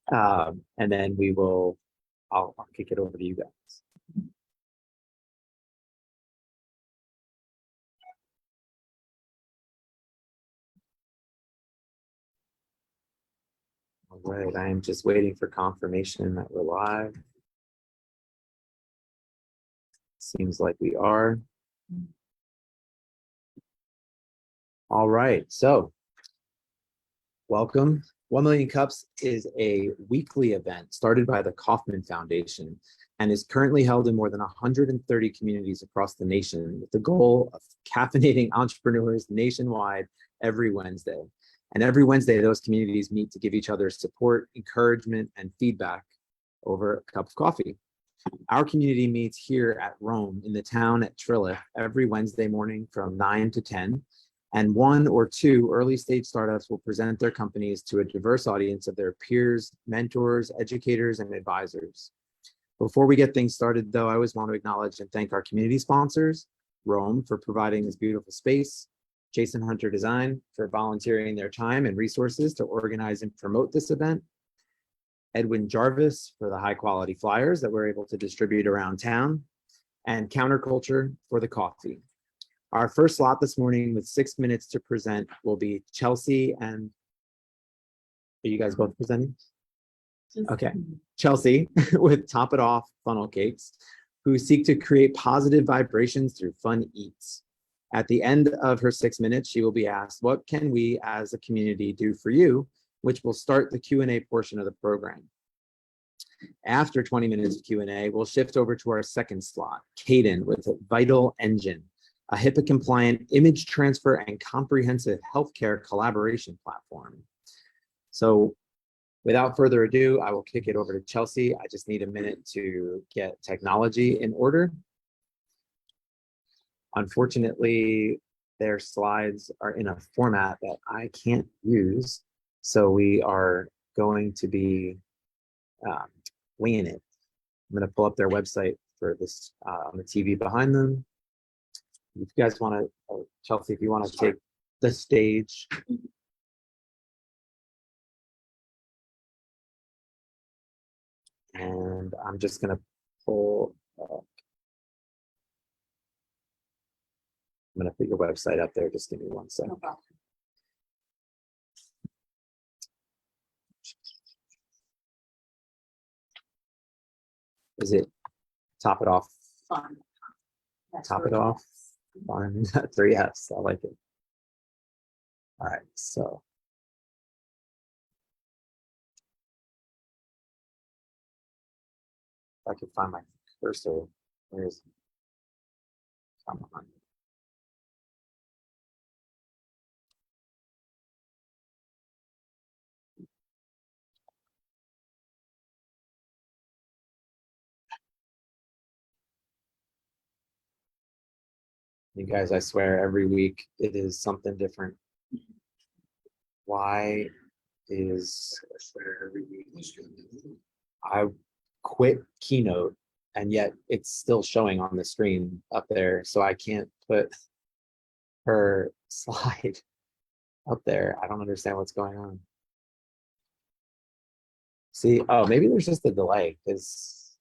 And then I'll kick it over to you guys. All right, I am just waiting for confirmation that we're live. Seems like we are. All right, so welcome. 1 Million Cups is a weekly event started by the Kauffman Foundation and is currently held in more than 130 communities across the nation with the goal of caffeinating entrepreneurs nationwide every Wednesday. And every Wednesday, those communities meet to give each other support, encouragement, and feedback over a cup of coffee. Our community meets here at Rome in the town at Trilla every Wednesday morning from 9 to 10. And 1 or 2 early stage startups will present their companies to a diverse audience of their peers, mentors, educators, and advisors. Before we get things started, though, I always want to acknowledge and thank our community sponsors, Rome, for providing this beautiful space, Jason Hunter Design for volunteering their time and resources to organize and promote this event, Edwin Jarvis for the high quality flyers that we're able to distribute around town, and Counterculture for the coffee. Our first slot this morning with 6 minutes to present will be Chelsea and, are you guys both presenting? Okay, Chelsea with Top It Off Funnel Cakes, who seek to create positive vibrations through fun eats. At the end of her 6 minutes, she will be asked, what can we as a community do for you? Which will start the Q&A portion of the program. After 20 minutes of Q&A, we'll shift over to our second slot, Caden with Vital Engine, a HIPAA-compliant image transfer and comprehensive healthcare collaboration platform. So without further ado, I will kick it over to Chelsea. I just need a minute to get technology in order. Unfortunately, their slides are in a format that I can't use, so we are going to be winging it. I'm going to pull up their website for this on the TV behind them. If you guys want to, Chelsea, if you want to take the stage. And I'm just going to pull, I'm going to put your website up there. Just give me 1 second. No, is it Top It Off? Fun. Top It Off. Fun. 3 Fs. I like it. All right. So. If I could find my cursor. Where is it? Come on. You guys, I swear every week it is something different. Why is I quit Keynote and yet it's still showing on the screen up there, so I can't put her slide up there. I don't understand what's going on. See, oh, maybe there's just a delay because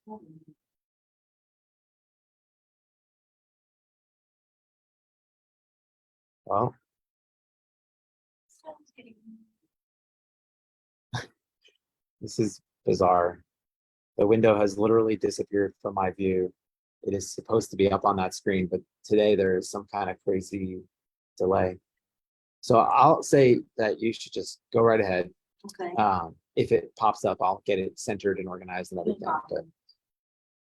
well, this is bizarre. The window has literally disappeared from my view. It is supposed to be up on that screen, but today there is some kind of crazy delay. So I'll say that you should just go right ahead. Okay. If it pops up, I'll get it centered and organized and everything.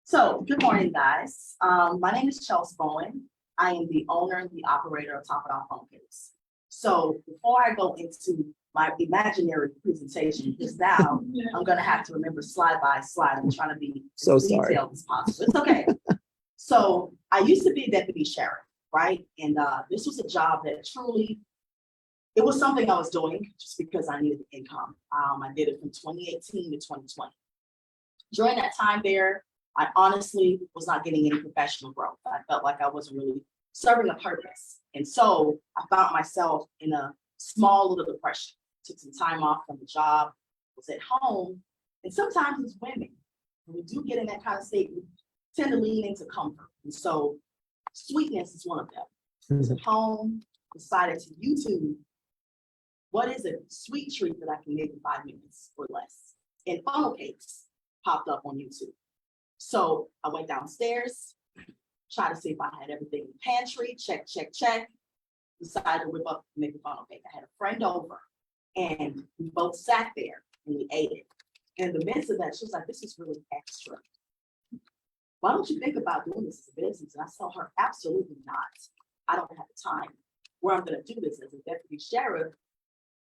So good morning, guys. My name is Chelsea Bowen. I am the owner and the operator of Top It Off Funnel Cakes. So before I go into my imaginary presentation, because now I'm going to have to remember slide by slide. I'm trying to be as detailed as possible. It's okay. So I used to be a deputy sheriff, right? And this was a job that truly, it was something I was doing just because I needed the income. I did it from 2018 to 2020. During that time there, I honestly was not getting any professional growth. I felt like I wasn't really serving a purpose. And so I found myself in a small little depression. Took some time off from the job, was at home, and sometimes it's women. When we do get in that kind of state, we tend to lean into comfort. And so sweetness is one of them. I was at home, decided to YouTube, what is a sweet treat that I can make in 5 minutes or less? And funnel cakes popped up on YouTube. So I went downstairs, tried to see if I had everything in the pantry, check, decided to whip up and make a funnel cake. I had a friend over and we both sat there and we ate it. And in the midst of that, she was like, this is really extra. Why don't you think about doing this as a business? And I told her, absolutely not. I don't have the time. Where I'm going to do this as a deputy sheriff,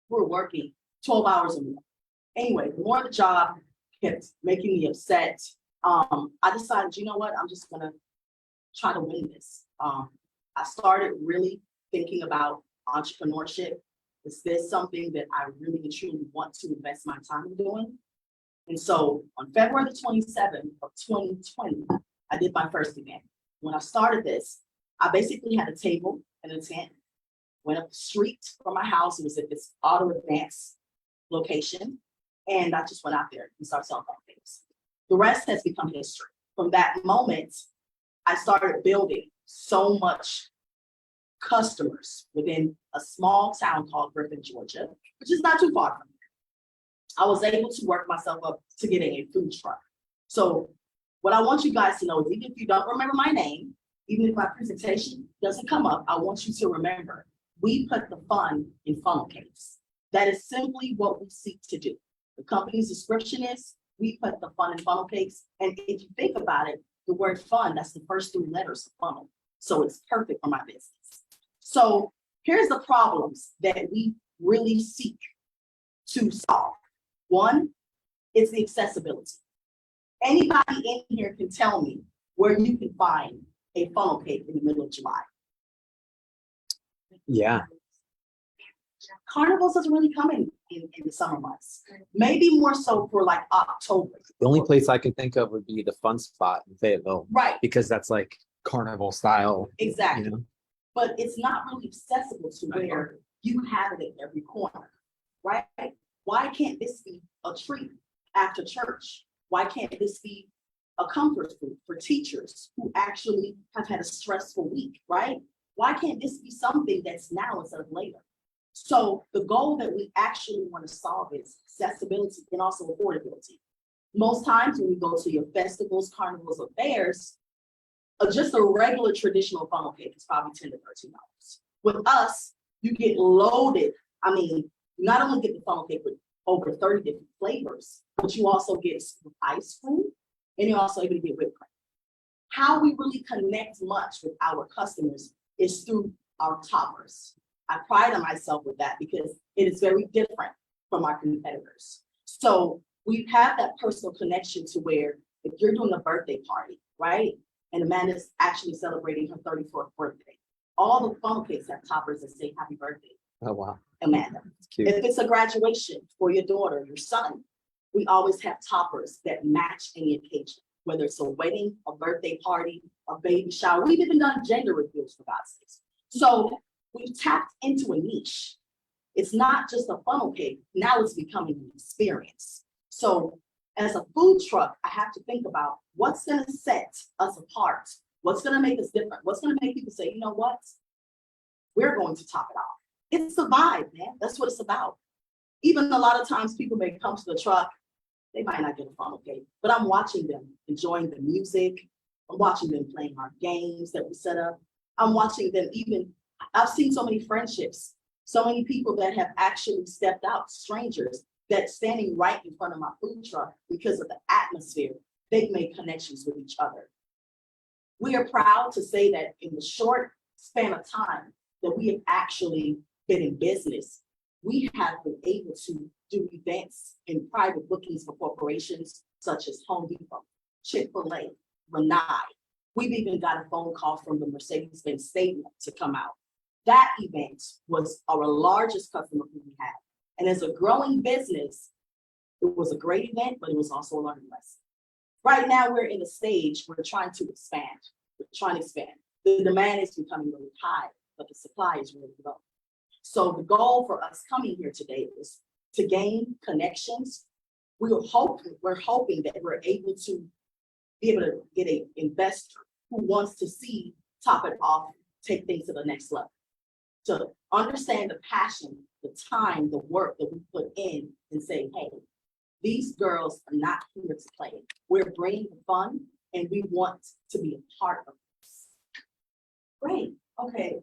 we're working 12 hours a week. Anyway, the more the job kept making me upset, I decided, you know what, I'm just going to try to win this. I started really thinking about entrepreneurship. Is this something that I really and truly want to invest my time in doing? And so on February the 27th of 2020, I did my first event. When I started this, I basically had a table and a tent, went up the street from my house. It was at this auto advance location. And I just went out there and started selling things. The rest has become history. From that moment, I started building so much customers within a small town called Griffin, Georgia, which is not too far from here. I was able to work myself up to getting a food truck. So what I want you guys to know is even if you don't remember my name, even if my presentation doesn't come up, I want you to remember, we put the fun in funnel cakes. That is simply what we seek to do. The company's description is, we put the fun in funnel cakes. And if you think about it, the word fun, that's the first 3 letters of funnel. So it's perfect for my business. So here's the problems that we really seek to solve. One, it's the accessibility. Anybody in here can tell me where you can find a funnel cake in the middle of July. Yeah. Carnivals doesn't really come in the summer months. Maybe more so for like October. The only place I can think of would be the Fun Spot in Fayetteville. Right. Because that's like carnival style. Exactly. You know? But it's not really accessible to where you have it at every corner, right? Why can't this be a treat after church? Why can't this be a comfort food for teachers who actually have had a stressful week, right? Why can't this be something that's now instead of later? So the goal that we actually want to solve is accessibility and also affordability. Most times when we go to your festivals, carnivals, or fairs, just a regular traditional funnel cake is probably $10 to $13. With us, you get loaded. I mean, you not only get the funnel cake with over 30 different flavors, but you also get ice cream and you're also able to get whipped cream. How we really connect much with our customers is through our toppers. I pride on myself with that because it is very different from our competitors. So we have that personal connection to where if you're doing a birthday party, right? And Amanda's actually celebrating her 34th birthday. All the funnel cakes have toppers that say happy birthday, Oh, wow. Amanda. It's cute. If it's a graduation for your daughter, your son, we always have toppers that match any occasion, whether it's a wedding, a birthday party, a baby shower. We've even done gender reveals for God's sake. So we've tapped into a niche. It's not just a funnel cake. Now it's becoming an experience. So as a food truck, I have to think about what's going to set us apart. What's going to make us different? What's going to make people say, you know what? We're going to top it off. It's the vibe, man. That's what it's about. Even a lot of times people may come to the truck, they might not get a funnel cake, but I'm watching them enjoying the music. I'm watching them playing our games that we set up. I'm watching them I've seen so many friendships, so many people that have actually stepped out, strangers that standing right in front of my food truck because of the atmosphere, they've made connections with each other. We are proud to say that in the short span of time that we have actually been in business, we have been able to do events and private bookings for corporations such as Home Depot, Chick-fil-A, Renai. We've even got a phone call from the Mercedes-Benz Stadium to come out. That event was our largest customer who we had. And as a growing business, it was a great event, but it was also a learning lesson. Right now, we're in a stage where we're trying to expand. We're trying to expand. The demand is becoming really high, but the supply is really low. So the goal for us coming here today is to gain connections we're hoping that we're able to be able to get an investor who wants to see Top It Off take things to the next level. To understand the passion, the time, the work that we put in and say, hey, these girls are not here to play. We're bringing the fun and we want to be a part of this. Great. Okay.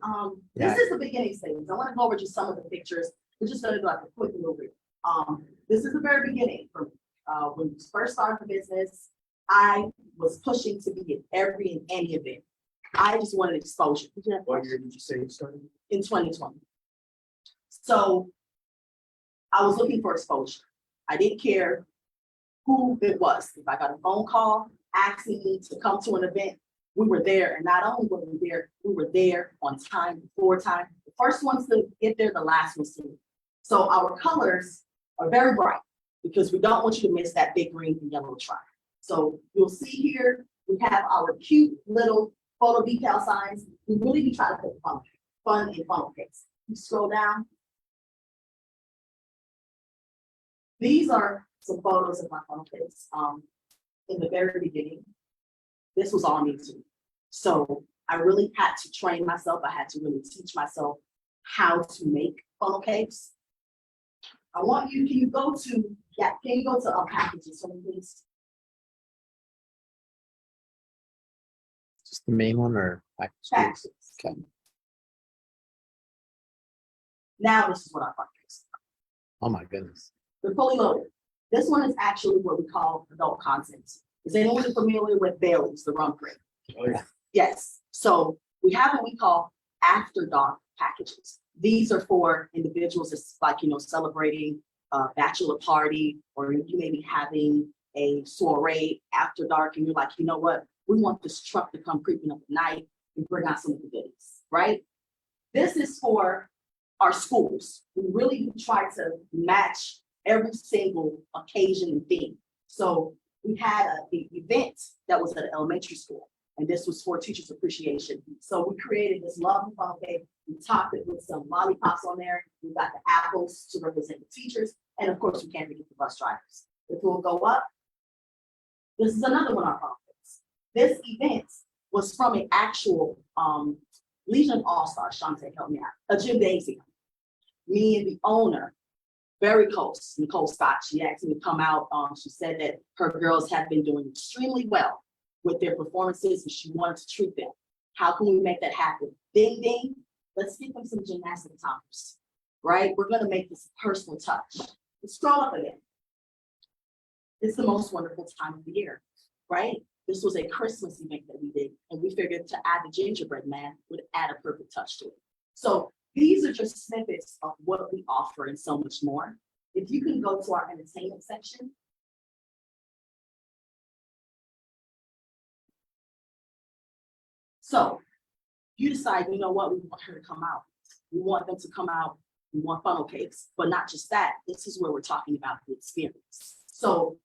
This is the beginning stage. I want to go over just some of the pictures. We're just going to do like a quick little review. This is the very beginning for me. When we first started the business, I was pushing to be at every and any event. I just wanted exposure. What year did you say you started? In 2020. So I was looking for exposure. I didn't care who it was. If I got a phone call asking me to come to an event, we were there. And not only were we were there on time, before time. The first ones to get there, the last ones to leave. So our colors are very bright because we don't want you to miss that big green and yellow tribe. So you'll see here, we have our cute little photo decal signs. We really do try to put fun in funnel cakes. You scroll down. These are some photos of my funnel cakes. In the very beginning, this was all me too. So I really had to train myself. I had to really teach myself how to make funnel cakes. I want you, can you go to packages, so please? Just the main one or Packages. Okay. Now this is what our funnel cakes are. Oh my goodness. They're fully loaded. This one is actually what we call adult content. Is anyone familiar with Bailey's, the rum cream? Oh, yeah. Yes. So we have what we call after dark packages. These are for individuals that's like, celebrating a bachelor party, or you may be having a soiree after dark and you're like, you know what? We want this truck to come creeping up at night and bring out some of the goodies, right? This is for our schools. We really try to match every single occasion and theme. So we had an event that was at an elementary school, and this was for Teachers Appreciation. So we created this lovely funnel cake. We topped it with some lollipops on there. We got the apples to represent the teachers, and of course, we can't forget the bus drivers. If we'll go up, this is another one of our funnel cakes. This event was from an actual Legion of All-Stars, Shante, help me out, a gymnasium. Me and the owner, very close, Nicole Scott, she asked me to come out. She said that her girls have been doing extremely well with their performances and she wanted to treat them. How can we make that happen? Ding, ding, let's give them some gymnastic tops, right? We're gonna make this a personal touch. Let's scroll up again. It's the most wonderful time of the year, right? This was a Christmas event that we did, and we figured to add the gingerbread man would add a perfect touch to it. So these are just snippets of what we offer and so much more. If you can go to our entertainment section. So you decide, you know what, we want her to come out. We want them to come out. We want funnel cakes, but not just that. This is where we're talking about the experience. So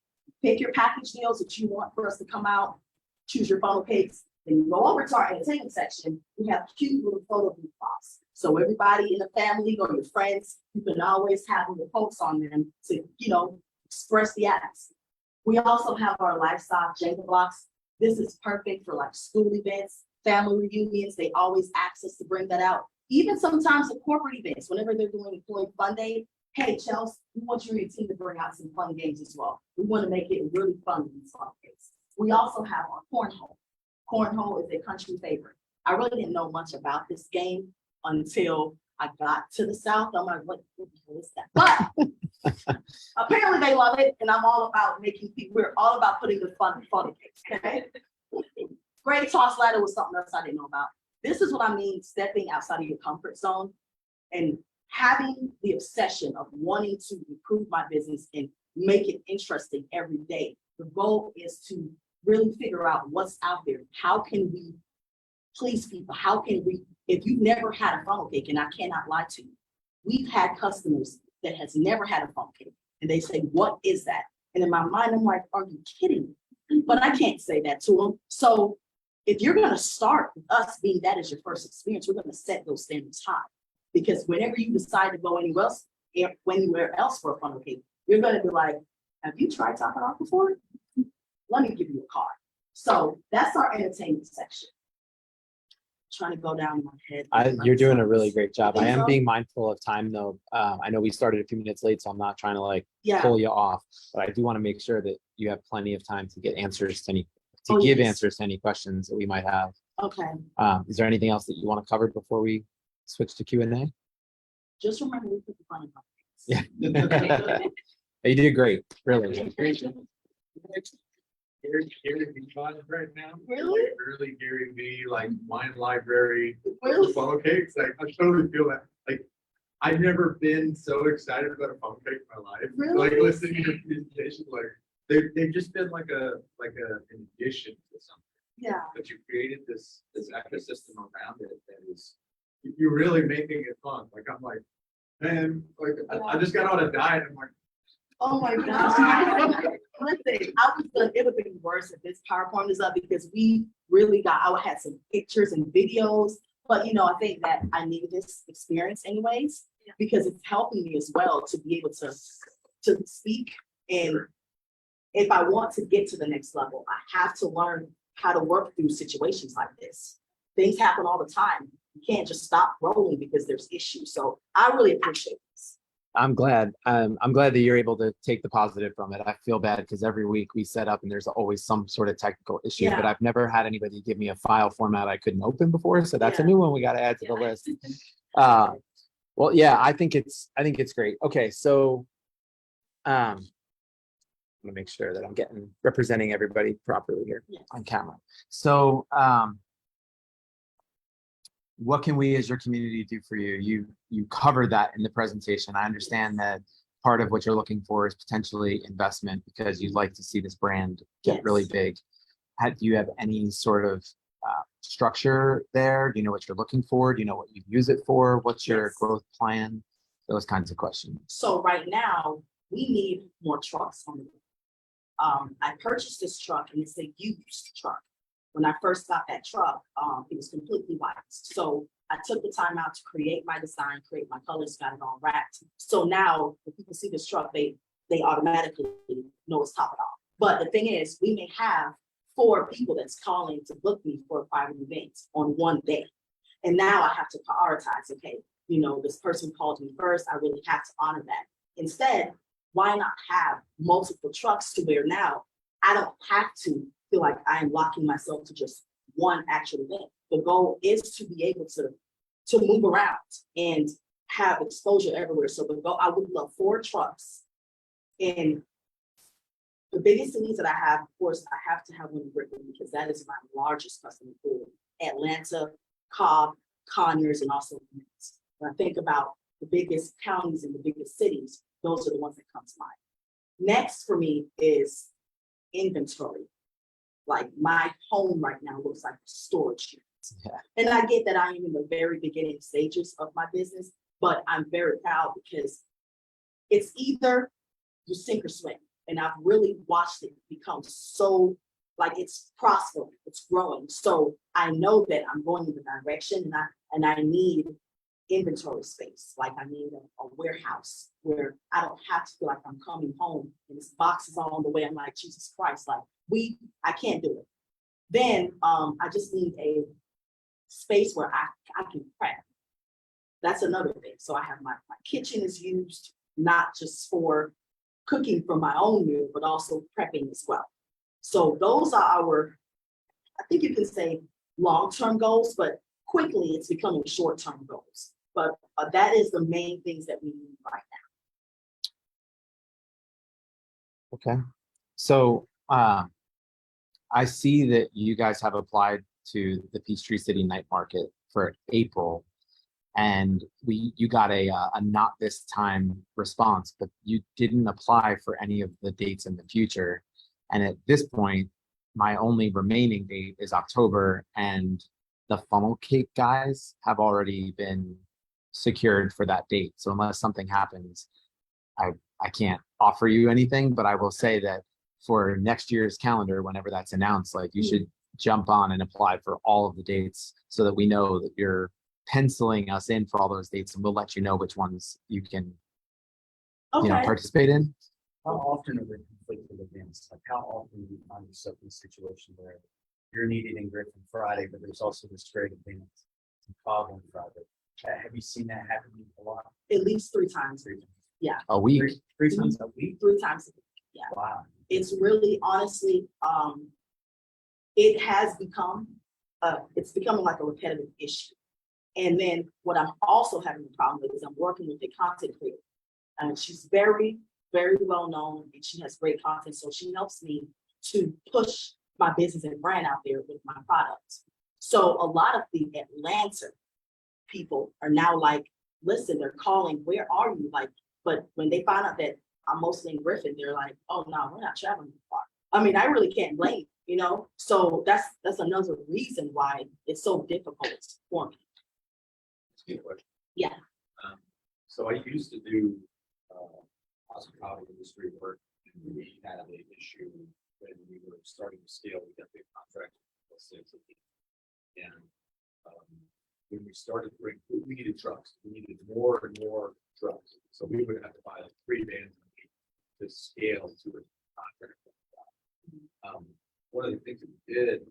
pick your package deals that you want for us to come out, choose your funnel cakes, then you go over to our entertainment section. We have cute little photo booth box. So everybody in the family or your friends, you can always have little quotes on them to, express the atmosphere. We also have our lifestyle Jenga blocks. This is perfect for like school events, family reunions. They always ask us to bring that out. Even sometimes the corporate events, whenever they're doing employee fun day, hey, Chelsea, we want you and your team to bring out some fun games as well. We want to make it really fun in these fun games. We also have our cornhole. Cornhole is a country favorite. I really didn't know much about this game until I got to the South. I'm like, what is that? But apparently they love it, and I'm all about we're all about putting the fun in fun cakes, okay? Great toss ladder was something else I didn't know about. This is what I mean, stepping outside of your comfort zone and having the obsession of wanting to improve my business and make it interesting every day. The goal is to really figure out what's out there. How can we please people? How can we, if you've never had a funnel cake, and I cannot lie to you, we've had customers that has never had a funnel cake, and they say, what is that? And in my mind, I'm like, are you kidding me? But I can't say that to them. So if you're gonna start with us being that as your first experience, we're gonna set those standards high. Because whenever you decide to go anywhere else for a funnel cake, you're gonna be like, Have you tried Top It Off before? Let me give you a card. So that's our entertainment section. Trying to go down my head. You're doing a really great job. You I think am so? being mindful of time though. I know we started a few minutes late, so I'm not trying to like Yeah, pull you off, but I do want to make sure that you have plenty of time to get answers to Oh, give yes. answers to any questions that we might have. okay. Is there anything else that you want to cover before we switch to Q&A? Just remember we put the fun in my Yeah. face. You did great, really. Gary Vee vibe right now. Really? Like early Gary Vee, like wine library, Really? funnel cakes. Like I totally feel that. Like I've never been so excited about a funnel cake in my life. Really? Like listening to your presentation, like they've just been like an addition to something. Yeah, But you created this ecosystem around it that is you're really making it fun. Like I'm like, man, like I just got on a diet. I'm like, oh my gosh. Listen, it would be worse if this PowerPoint is up because we really I had some pictures and videos, but I think that I needed this experience anyways, because it's helping me as well to be able to speak. And if I want to get to the next level, I have to learn how to work through situations like this. Things happen all the time. You can't just stop rolling because there's issues. So I really appreciate this. I'm glad. I'm glad that you're able to take the positive from it. I feel bad because every week we set up and there's always some sort of technical issue, but Yeah. I've never had anybody give me a file format I couldn't open before. So that's a Yeah. new one we got to add to the list. Well, yeah, I think it's great. Okay. So, I'm gonna make sure that I'm representing everybody properly here Yes. on camera. So, what can we as your community do for you? You covered that in the presentation. I understand that part of what you're looking for is potentially investment because you'd like to see this brand get really Yes. big. Do you have any sort of structure there? Do you know what you're looking for? Do you know what you use it for? What's your Yes. growth plan? Those kinds of questions. So right now, we need more trucks on the road. I purchased this truck and it's a used truck. When I first got that truck, it was completely white. So I took the time out to create my design, create my colors, got it all wrapped. So now when people see this truck, they automatically know it's Top It Off. But the thing is, we may have 4 people that's calling to book me for a private event on one day. And now I have to prioritize, okay, this person called me first, I really have to honor that. Instead, why not have multiple trucks to where now I don't have to feel like I am locking myself to just one actual event. The goal is to be able to move around and have exposure everywhere. So I would love 4 trucks. And the biggest needs that I have, of course, I have to have one in Brooklyn because that is my largest customer pool. Atlanta, Cobb, Conyers, and also Phoenix. When I think about the biggest counties and the biggest cities, those are the ones that come to mind. Next for me is inventory. Like my home right now looks like a storage unit. Yeah. And I get that I am in the very beginning stages of my business, but I'm very proud because it's either you sink or swim. And I've really watched it become so like it's prospering, it's growing. So I know that I'm going in the direction and I need inventory space. Like I need a warehouse where I don't have to feel like I'm coming home and this box is all on the way. I'm like, Jesus Christ, like I can't do it. Then I just need a space where I can prep. That's another thing. So I have my kitchen is used not just for cooking for my own meal, but also prepping as well. So those are I think you can say long-term goals, but quickly it's becoming short-term goals. But that is the main things that we need right now. Okay. So I see that you guys have applied to the Peachtree City Night Market for April, and you got a not this time response, but you didn't apply for any of the dates in the future. And at this point, my only remaining date is October, and the funnel cake guys have already been secured for that date. So unless something happens, I can't offer you anything, but I will say that for next year's calendar, whenever that's announced, like you should jump on and apply for all of the dates so that we know that you're penciling us in for all those dates, and we'll let you know which ones you can Okay. participate in. How often are they events, like how often do you find yourself in a situation where you're needed in Griffin Friday, but there's also this great event in Cobb on Friday? Have you seen that happen a lot? At least 3 times, A week. Three times a week? 3 times a week. Wow. It's really honestly, it has become, it's becoming like a repetitive issue. And then what I'm also having a problem with is I'm working with a content creator. And she's very, very well known and she has great content. So she helps me to push my business and brand out there with my products. So a lot of the Atlanta people are now like, listen, they're calling, where are you? Like, but when they find out that I'm mostly in Griffin, they're like, oh no, we're not traveling far. I mean, I really can't blame, you know? So that's another reason why it's so difficult for me. Good question. Yeah. So I used to do hospitality industry work, and we had an issue when we were starting to scale. We got big contracts with six of them. And when we started to bring food, we needed trucks. We needed more and more trucks. So we would have to buy like 3 vans a week to scale to a contract like that. One of the things that we did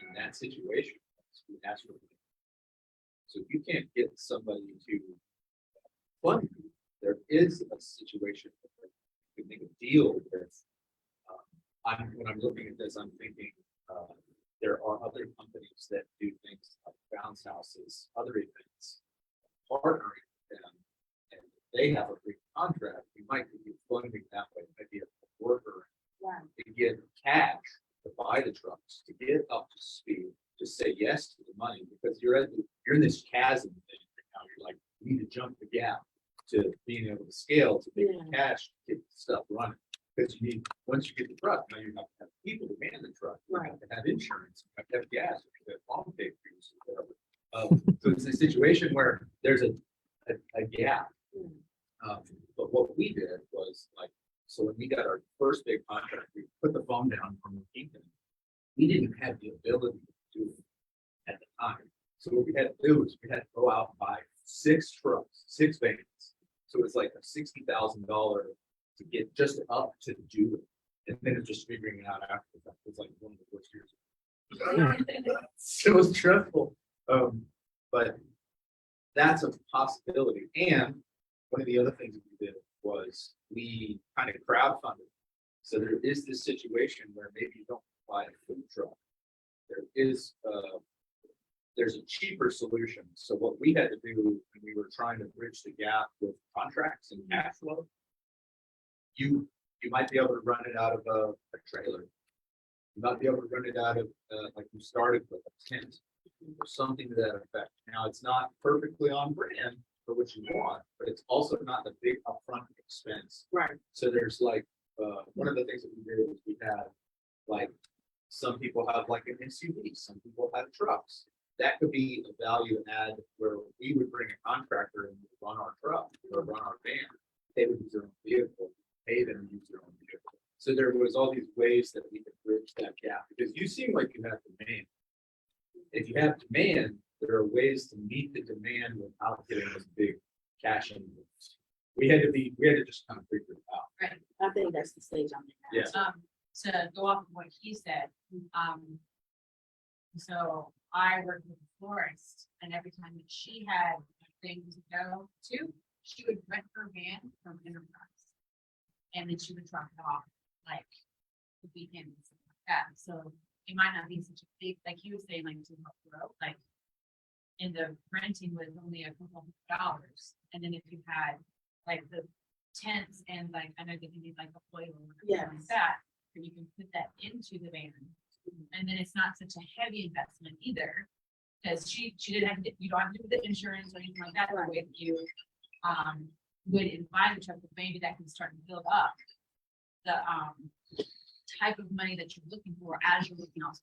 in that situation was we asked for. So if you can't get somebody to fund you, there is a situation where you can make a deal with. When I'm looking at this, I'm thinking there are other companies that do things like bounce houses, other events, partnering with them, and they have a big contract. You might be funding that way, maybe a worker to get cash to buy the trucks, to get up to speed, to say yes to the money, because you're in this chasm thing right now. You're like, you need to jump the gap to being able to scale, to make cash, to get stuff running. Because you need, once you get the truck, now you have to have people to man the truck. You have to have insurance, you have to have gas, you have to have farm papers, whatever. So it's a situation where there's a gap. But what we did was like, so when we got our first big contract, we put the phone down from the kingdom. We didn't have the ability to do it at the time. So what we had to do is we had to go out and buy 6 trucks, 6 vans. So it's like a $60,000 to get just up to do it. And then it's just figuring it out after that. It's like one of the worst years. So it was stressful. But that's a possibility. And one of the other things that we did was we kind of crowdfunded. So there is this situation where maybe you don't buy a food truck. There's a cheaper solution. So what we had to do when we were trying to bridge the gap with contracts and cash flow, you might be able to run it out of a trailer. You might be able to run it out of like you started with a tent or something to that effect. Now it's not perfectly on brand for what you want, but it's also not a big upfront expense. Right. So there's like one of the things that we did is we had like some people have like an SUV, some people have trucks. That could be a value add where we would bring a contractor and run our truck or run our van. They would use their own vehicle, pay them to use their own vehicle. So there was all these ways that we could bridge that gap because you seem like you have demand. If you have demand, there are ways to meet the demand without getting this big cash invoice. We had to just kind of figure it out. Right. I think that's the stage I'm in. Yeah. To go off of what he said, so I worked with a florist, and every time that she had things to go to, she would rent her van from Enterprise, and then she would drop it off like the weekend and stuff like that. So it might not be such a big, like he was saying, like to help grow, like in the renting was only a couple $100, and then if you had like the tents and like I know that you need like a foil or something like that, but you can put that into the van, and then it's not such a heavy investment either, because she didn't have to, you don't have to do the insurance or anything like that. The way that you would buy the truck, but maybe that can start to build up the type of money that you're looking for as you're looking also.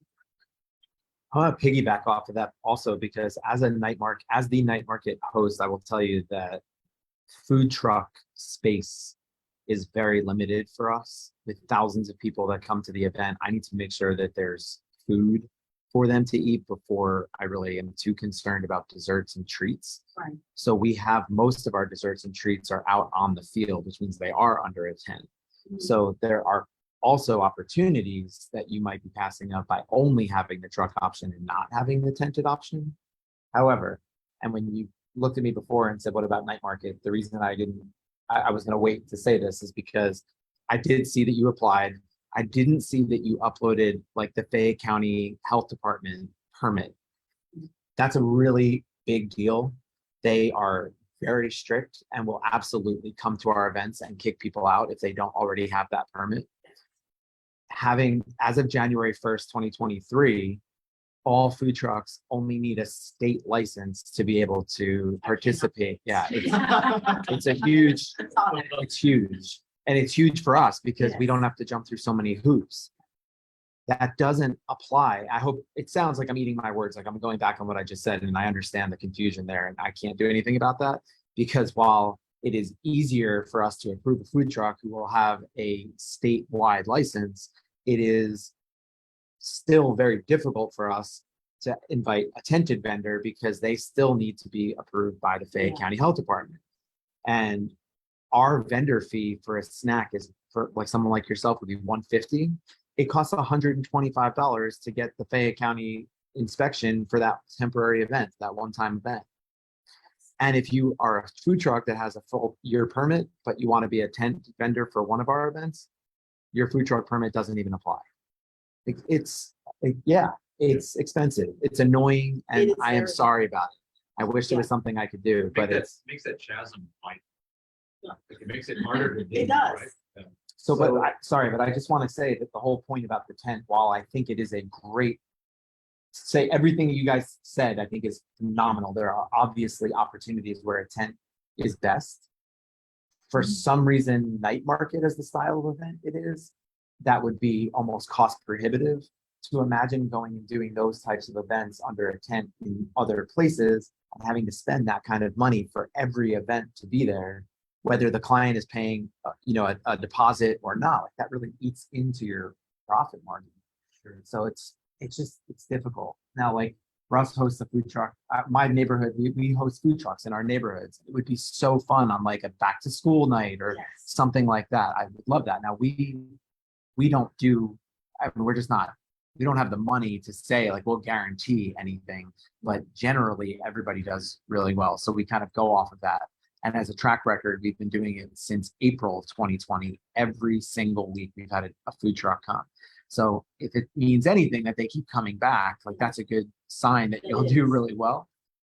I want to piggyback off of that also because as the night market host, I will tell you that food truck space is very limited for us. With thousands of people that come to the event, I need to make sure that there's food for them to eat before I really am too concerned about desserts and treats. Right. So we have most of our desserts and treats are out on the field, which means they are under a tent. So there are also opportunities that you might be passing up by only having the truck option and not having the tented option. However, and when you looked at me before and said, what about night market? The reason I was going to wait to say this is because I did see that you applied. I didn't see that you uploaded like the Fayette County Health Department permit. That's a really big deal. They are very strict and will absolutely come to our events and kick people out if they don't already have that permit. Having, as of January 1st, 2023, all food trucks only need a state license to be able to participate. Yeah, it's a huge, It's all that. it's huge. And it's huge for us because we Yes. don't have to jump through so many hoops. That doesn't apply. I hope it sounds like I'm eating my words, like I'm going back on what I just said, and I understand the confusion there, and I can't do anything about that because while it is easier for us to approve a food truck who will have a statewide license, it is still very difficult for us to invite a tented vendor because they still need to be approved by the Fayette Yeah. County Health Department. And our vendor fee for a snack is for like someone like yourself would be $150. It costs $125 to get the Fayette County inspection for that temporary event, that one-time event. And if you are a food truck that has a full year permit, but you want to be a tent vendor for one of our events, your food truck permit doesn't even apply. Yeah, it's expensive. It's annoying, and It is I am very- sorry about it. I wish there was Yeah. something I could do, but it's Makes that chasm like. Yeah. It makes it harder to. do, It does. right? Yeah. so. But So- sorry, but I just want to say that the whole point about the tent, while I think it is a great, say everything you guys said, I think is phenomenal. There are obviously opportunities where a tent is best. For some reason, night market is the style of event it is. That would be almost cost prohibitive to imagine going and doing those types of events under a tent in other places and having to spend that kind of money for every event to be there, whether the client is paying, a deposit or not. Like that really eats into your profit margin. Sure. So it's difficult. Now, like Russ hosts a food truck. My neighborhood, we host food trucks in our neighborhoods. It would be so fun on like a back to school night or Yes. something like that. I would love that. Now we don't do, I mean, we're just not, we don't have the money to say like we'll guarantee anything, but generally everybody does really well. So we kind of go off of that. And as a track record, we've been doing it since April of 2020. Every single week we've had a food truck come. So if it means anything that they keep coming back, like that's a good sign that It you'll do is. really well.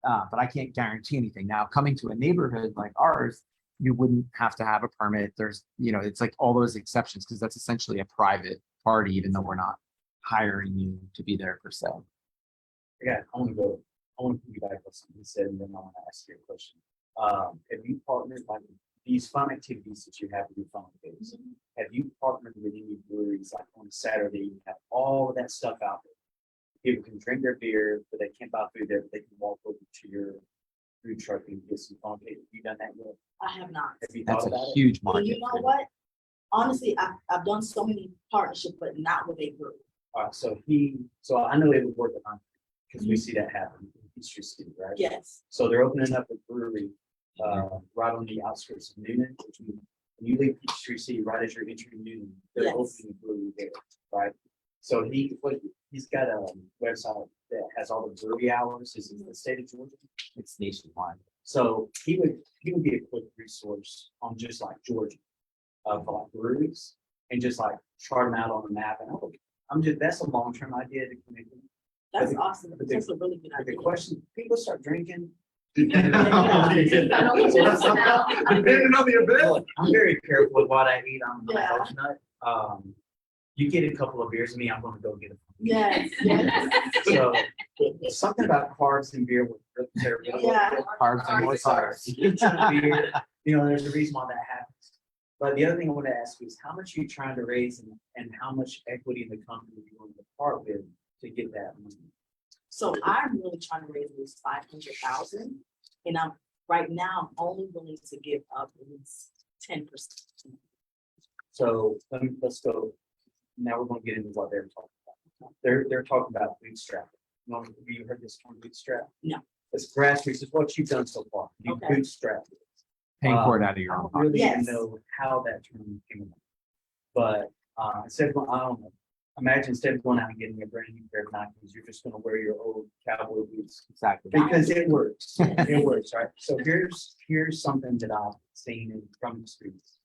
But I can't guarantee anything. Now, coming to a neighborhood like ours, you wouldn't have to have a permit. There's, it's like all those exceptions because that's essentially a private party, even though we're not hiring you to be there per se. I want to piggyback on something you said, and then I want to ask you a question. Have you partnered, like, these fun activities that you have with your fun days? Have you partnered with any breweries, like on Saturday, you have all of that stuff out there? People can drink their beer, but they can't buy food there, but they can walk over to your food truck and get some fun cake. Have you done that yet? I have not. Have you That's thought a about it? huge And market. you know what? Honestly, I've done so many partnerships, but not with a group. All right, so I know it would work on, because we see that happen in Peachtree City, right? Yes. So they're opening up a brewery, right on the outskirts of Newnan, which when you leave Peachtree City, right as you're entering Newnan, they're Yes. opening a brewery there, right? So he's got a website that has all the brewery hours, is in the state of Georgia. It's nationwide. So he would be a quick resource on just like Georgia, for like breweries, and just like chart them out on the map, and that's a long-term idea to connect them. That's the- awesome. but the- That's a really good But the idea. question, people start drinking. Depending on the event. I'm very careful with what I eat. I'm a Yeah. health nut. You get a couple of beers, me, I'm gonna go get a. Yes, yes. So something about carbs and beer with Yeah. Carbs and more carbs. Beer, there's a reason why that happens. But the other thing I want to ask you is how much are you trying to raise and how much equity in the company you want to part with to get that money? So I'm really trying to raise at least 500,000. And right now, I'm only willing to give up at least 10%. So let's go. Now we're gonna get into what they're talking about. They're talking about bootstrapping. Have you heard this term bootstrap? No. It's grassroots. It's what you've done so far. You Okay. bootstrap it. Paying for it out of your I own don't pocket. really even Yes. know how that term came about. But Instead of, I don't know, imagine instead of going out and getting a brand new pair of Nikes, you're just gonna wear your old cowboy boots. Exactly. Because it works, it works, right? So here's something that I've seen from experience.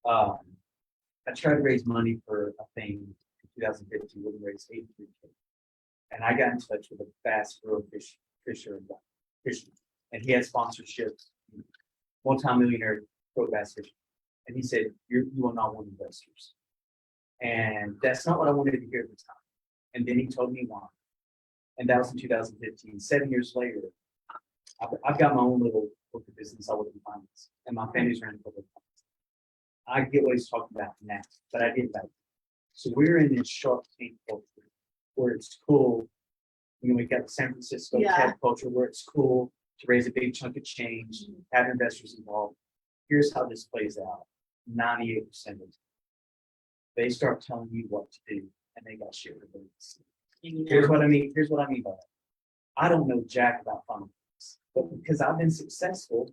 I tried to raise money for a thing in 2015, we raised 83K. And I got in touch with a Bass Pro fisher, and he had sponsorship, multi-millionaire pro bass fisher. And he said, you are not one investors. And that's not what I wanted to hear at the time. And then he told me why. And that was in 2015. 7 years later, I've got my own little book of business. I work in finance, and my family's running public finance. I get what he's talking about now, but I did that. So we're in this Shark Tank culture where it's cool. You know, we got the San Francisco Yeah. tech culture where it's cool to raise a big chunk of change, have investors involved. Here's how this plays out. 98% of the time, they start telling you what to do, and they got shit for business. Here's what I mean. Here's what I mean by that. I don't know jack about finance, but because I've been successful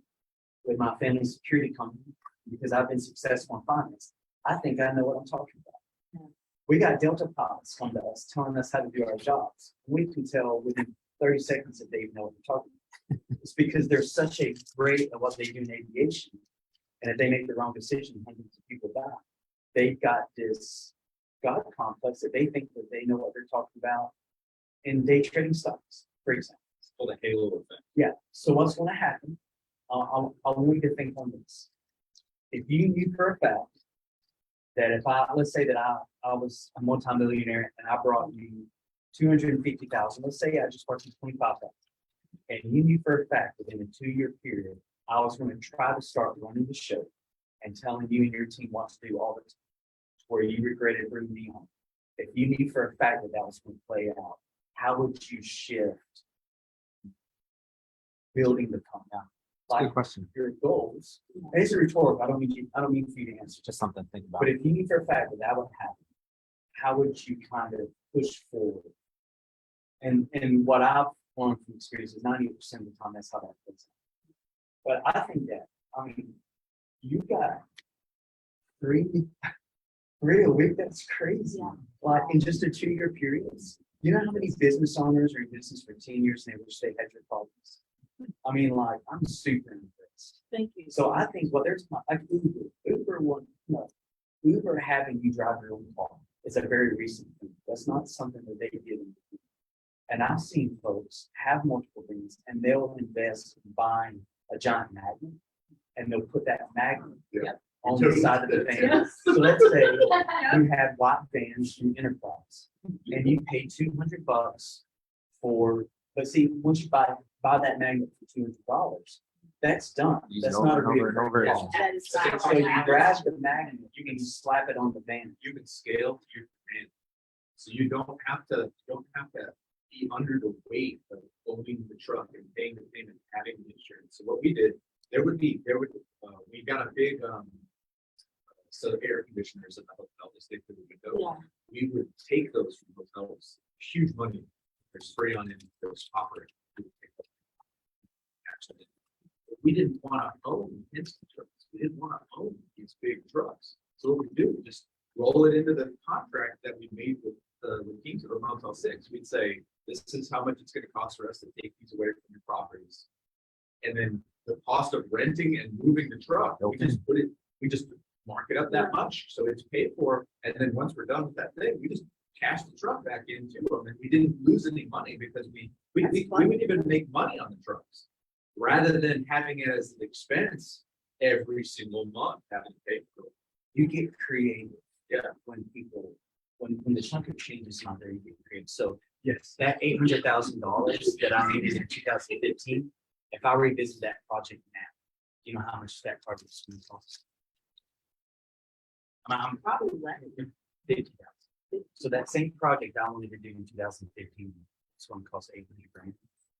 with my family security company, because I've been successful in finance, I think I know what I'm talking about. We got Delta pilots come to us telling us how to do our jobs. We can tell within 30 seconds that they know what they're talking about. It's because they're such a great at what they do in aviation. And if they make the wrong decision, hundreds of people die. They've got this God complex that they think that they know what they're talking about in day trading stocks, for example. For the halo effect. Yeah. So what's going to happen? I want you to think on this. If you knew for a fact that let's say that I was a multimillionaire and I brought you 250,000, let's say I just brought you 25,000, and you knew for a fact within a 2-year period, I was going to try to start running the show and telling you and your team what to do all the time, where you regretted bringing me on. If you knew for a fact that that was going to play out, how would you shift building the company? Good question. Your goals. And it's a rhetorical. I don't mean for you to answer. Just something to think about. But if you knew for a fact that that would happen, how would you kind of push forward? And what I've learned from experience is 98% of the time that's how that plays out. But I think that, I mean, you got three a week, that's crazy. Yeah. Like in just a 2-year period. You know how many business owners are in business for 10 years and they wish they had your problems? I mean, like, I'm super impressed. Thank you. So I think, well, there's like Uber having you drive your own car is a very recent thing. That's not something that they did. And I've seen folks have multiple things and they'll invest in buying a giant magnet and they'll put that magnet on the side of the van. Yes. So let's say you have white vans from Enterprise and you pay $200 for, but see, once you buy that magnet for $200, that's done. Use That's it not a over and over and over real. again. That is Okay, So you grab the magnet, you can just slap it on the van. You can scale to your demand. So you don't have to be under the weight of owning the truck and paying the payment, having the insurance. So what we did, we got a big, set of air conditioners at the hotel to stick to the window. Yeah. We would take those from hotels, huge money, there's spray on it, there's copper. Actually, we didn't want to own instant trucks. We didn't want to own these big trucks. So what we do, we just roll it into the contract that we made with the teams of the Motel 6. We'd say, this is how much it's going to cost for us to take these away from your properties. And then the cost of renting and moving the truck, we just mark it up that much. So it's paid for. And then once we're done with that thing, we just cash the truck back into them. And we didn't lose any money because we wouldn't even make money on the trucks rather than having it as an expense every single month, having to pay for it. You get creative. Yeah. When the chunk of change is not there, you get creative. So yes, that $800,000 that I made in 2015, if I revisit that project now, do you know how much that project is going to cost? I'm Probably less. 50,000. So that same project I wanted to do in 2015, it's going to cost 800 grand.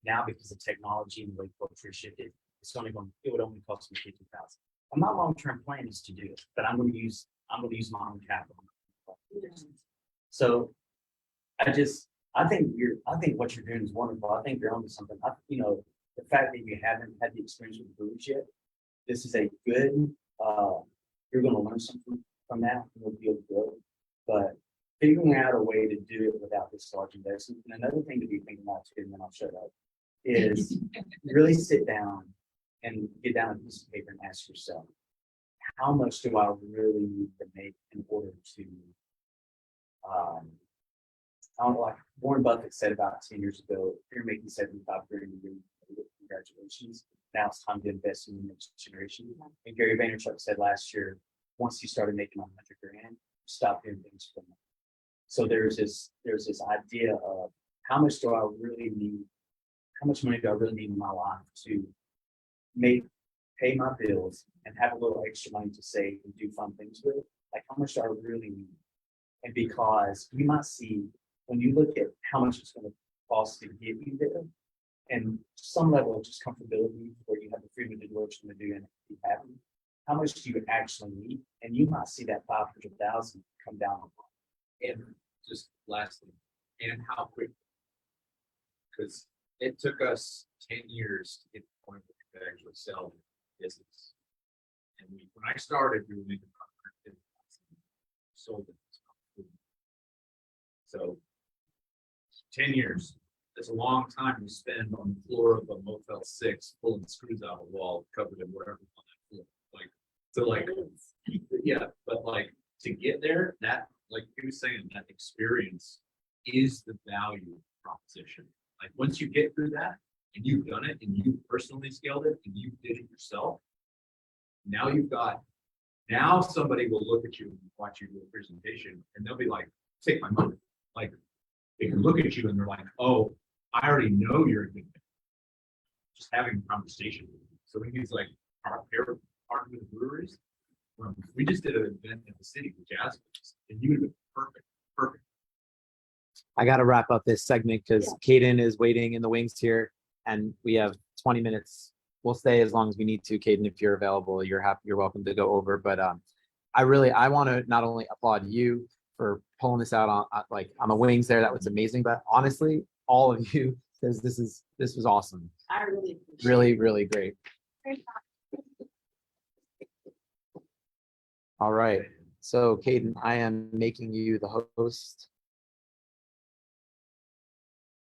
Now, because of technology and the way culture shifted, it would only cost me 50,000. And my long-term plan is to do it, but I'm going to use my own capital. So I think what you're doing is wonderful. I think you're onto something. The fact that you haven't had the experience with Booz yet, this is a good, you're going to learn something from that. You'll be able to grow. figuring out a way to do it without this large investment. And another thing to be thinking about too, and then I'll shut up, is really sit down and get down a piece of paper and ask yourself, how much do I really need to make in order to, I don't know, like Warren Buffett said about 10 years ago, if you're making 75 grand a year, congratulations. Now it's time to invest in the next generation. And Gary Vaynerchuk said last year, once he started making 100 grand, stop doing things for them. So there's this idea of how much do I really need? How much money do I really need in my life to pay my bills and have a little extra money to save and do fun things with? Like, how much do I really need? And because you might see, when you look at how much it's going to cost to get you there, and some level of just comfortability where you have the freedom to do what you want to do and be happy, how much do you actually need? And you might see that 500,000 come down. And just lastly, and how quick? Because it took us 10 years to get to the point where we could actually sell the business. And when I started, we were making 150,000, sold it. So 10 years, that's a long time to spend on the floor of a Motel 6, pulling screws out of the wall, covered in whatever on that floor. Like, so like, yeah, but like to get there, that, like he was saying, that experience is the value proposition. Like once you get through that and you've done it and you personally scaled it and you did it yourself, now now somebody will look at you and watch you do a presentation and they'll be like, take my money. Like they can look at you and they're like, oh, I already know you're a good man. Just having a conversation with you. So when he's like, our partner with the breweries, we just did an event in the city with Jazz, and you would have been perfect. I got to wrap up this segment because Caden is waiting in the wings here, and we have 20 minutes. We'll stay as long as we need to. Caden, if you're available, you're welcome to go over. But I want to not only applaud you for pulling this out on the wings there. That was amazing. But honestly, all of you, because this was awesome. I really appreciate Really, really great. All right. So Caden, I am making you the host.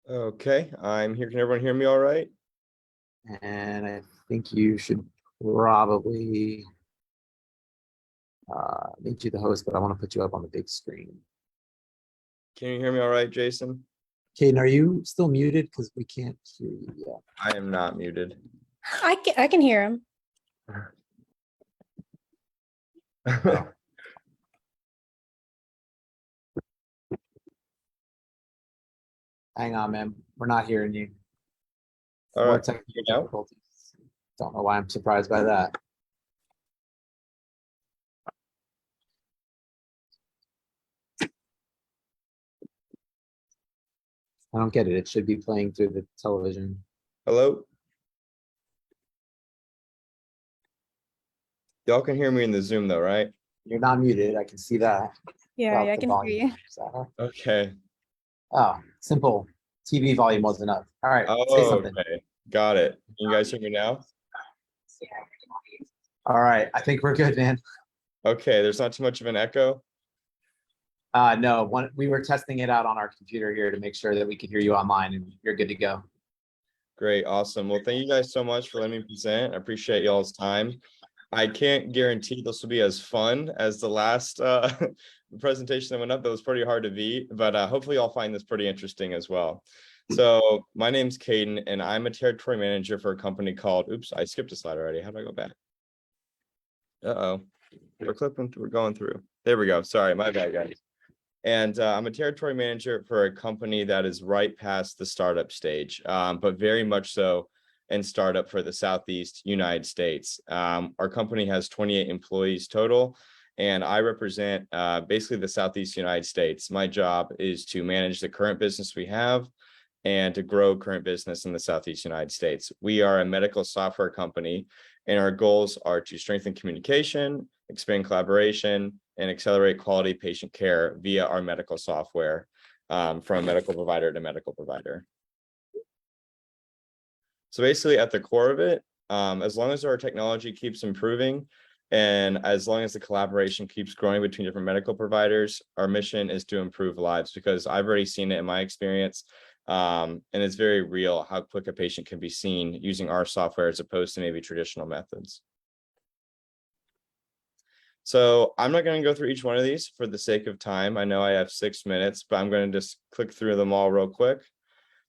Okay, I'm here. Can everyone hear me all right? And I think you should probably make you the host, but I want to put you up on the big screen. Can you hear me all right, Jason? Caden, are you still muted? Because we can't hear you yet. I am not muted. I can hear him. Hang on, man. We're not hearing you. All More right. technical You know? difficulties. Don't know why I'm surprised by that. I don't get it. It should be playing through the television. Hello? Y'all can hear me in the Zoom though, right? You're not muted. I can see that. Yeah, About I the can hear volume. you. Is that up? Okay. Oh, simple. TV volume wasn't up. All right, say Oh, something. okay. Got it. Can you guys hear me now? All right, I think we're good, man. Okay, there's not too much of an echo. No, we were testing it out on our computer here to make sure that we could hear you online, and you're good to go. Great, awesome. Well, thank you guys so much for letting me present. I appreciate y'all's time. I can't guarantee this will be as fun as the last presentation that went up. That was pretty hard to beat, but hopefully y'all find this pretty interesting as well. So my name's Caden, and I'm a territory manager for a company called, oops, I skipped a slide already. How do I go back? Uh-oh, we're going through. There we go. Sorry, my bad, guys. And I'm a territory manager for a company that is right past the startup stage, but very much so in startup for the Southeast United States. Our company has 28 employees total, and I represent basically the Southeast United States. My job is to manage the current business we have and to grow current business in the Southeast United States. We are a medical software company, and our goals are to strengthen communication, expand collaboration, and accelerate quality patient care via our medical software from medical provider to medical provider. So basically at the core of it, as long as our technology keeps improving And as long as the collaboration keeps growing between different medical providers, our mission is to improve lives, because I've already seen it in my experience. And it's very real how quick a patient can be seen using our software as opposed to maybe traditional methods. So I'm not going to go through each one of these for the sake of time. I know I have 6 minutes, but I'm going to just click through them all real quick.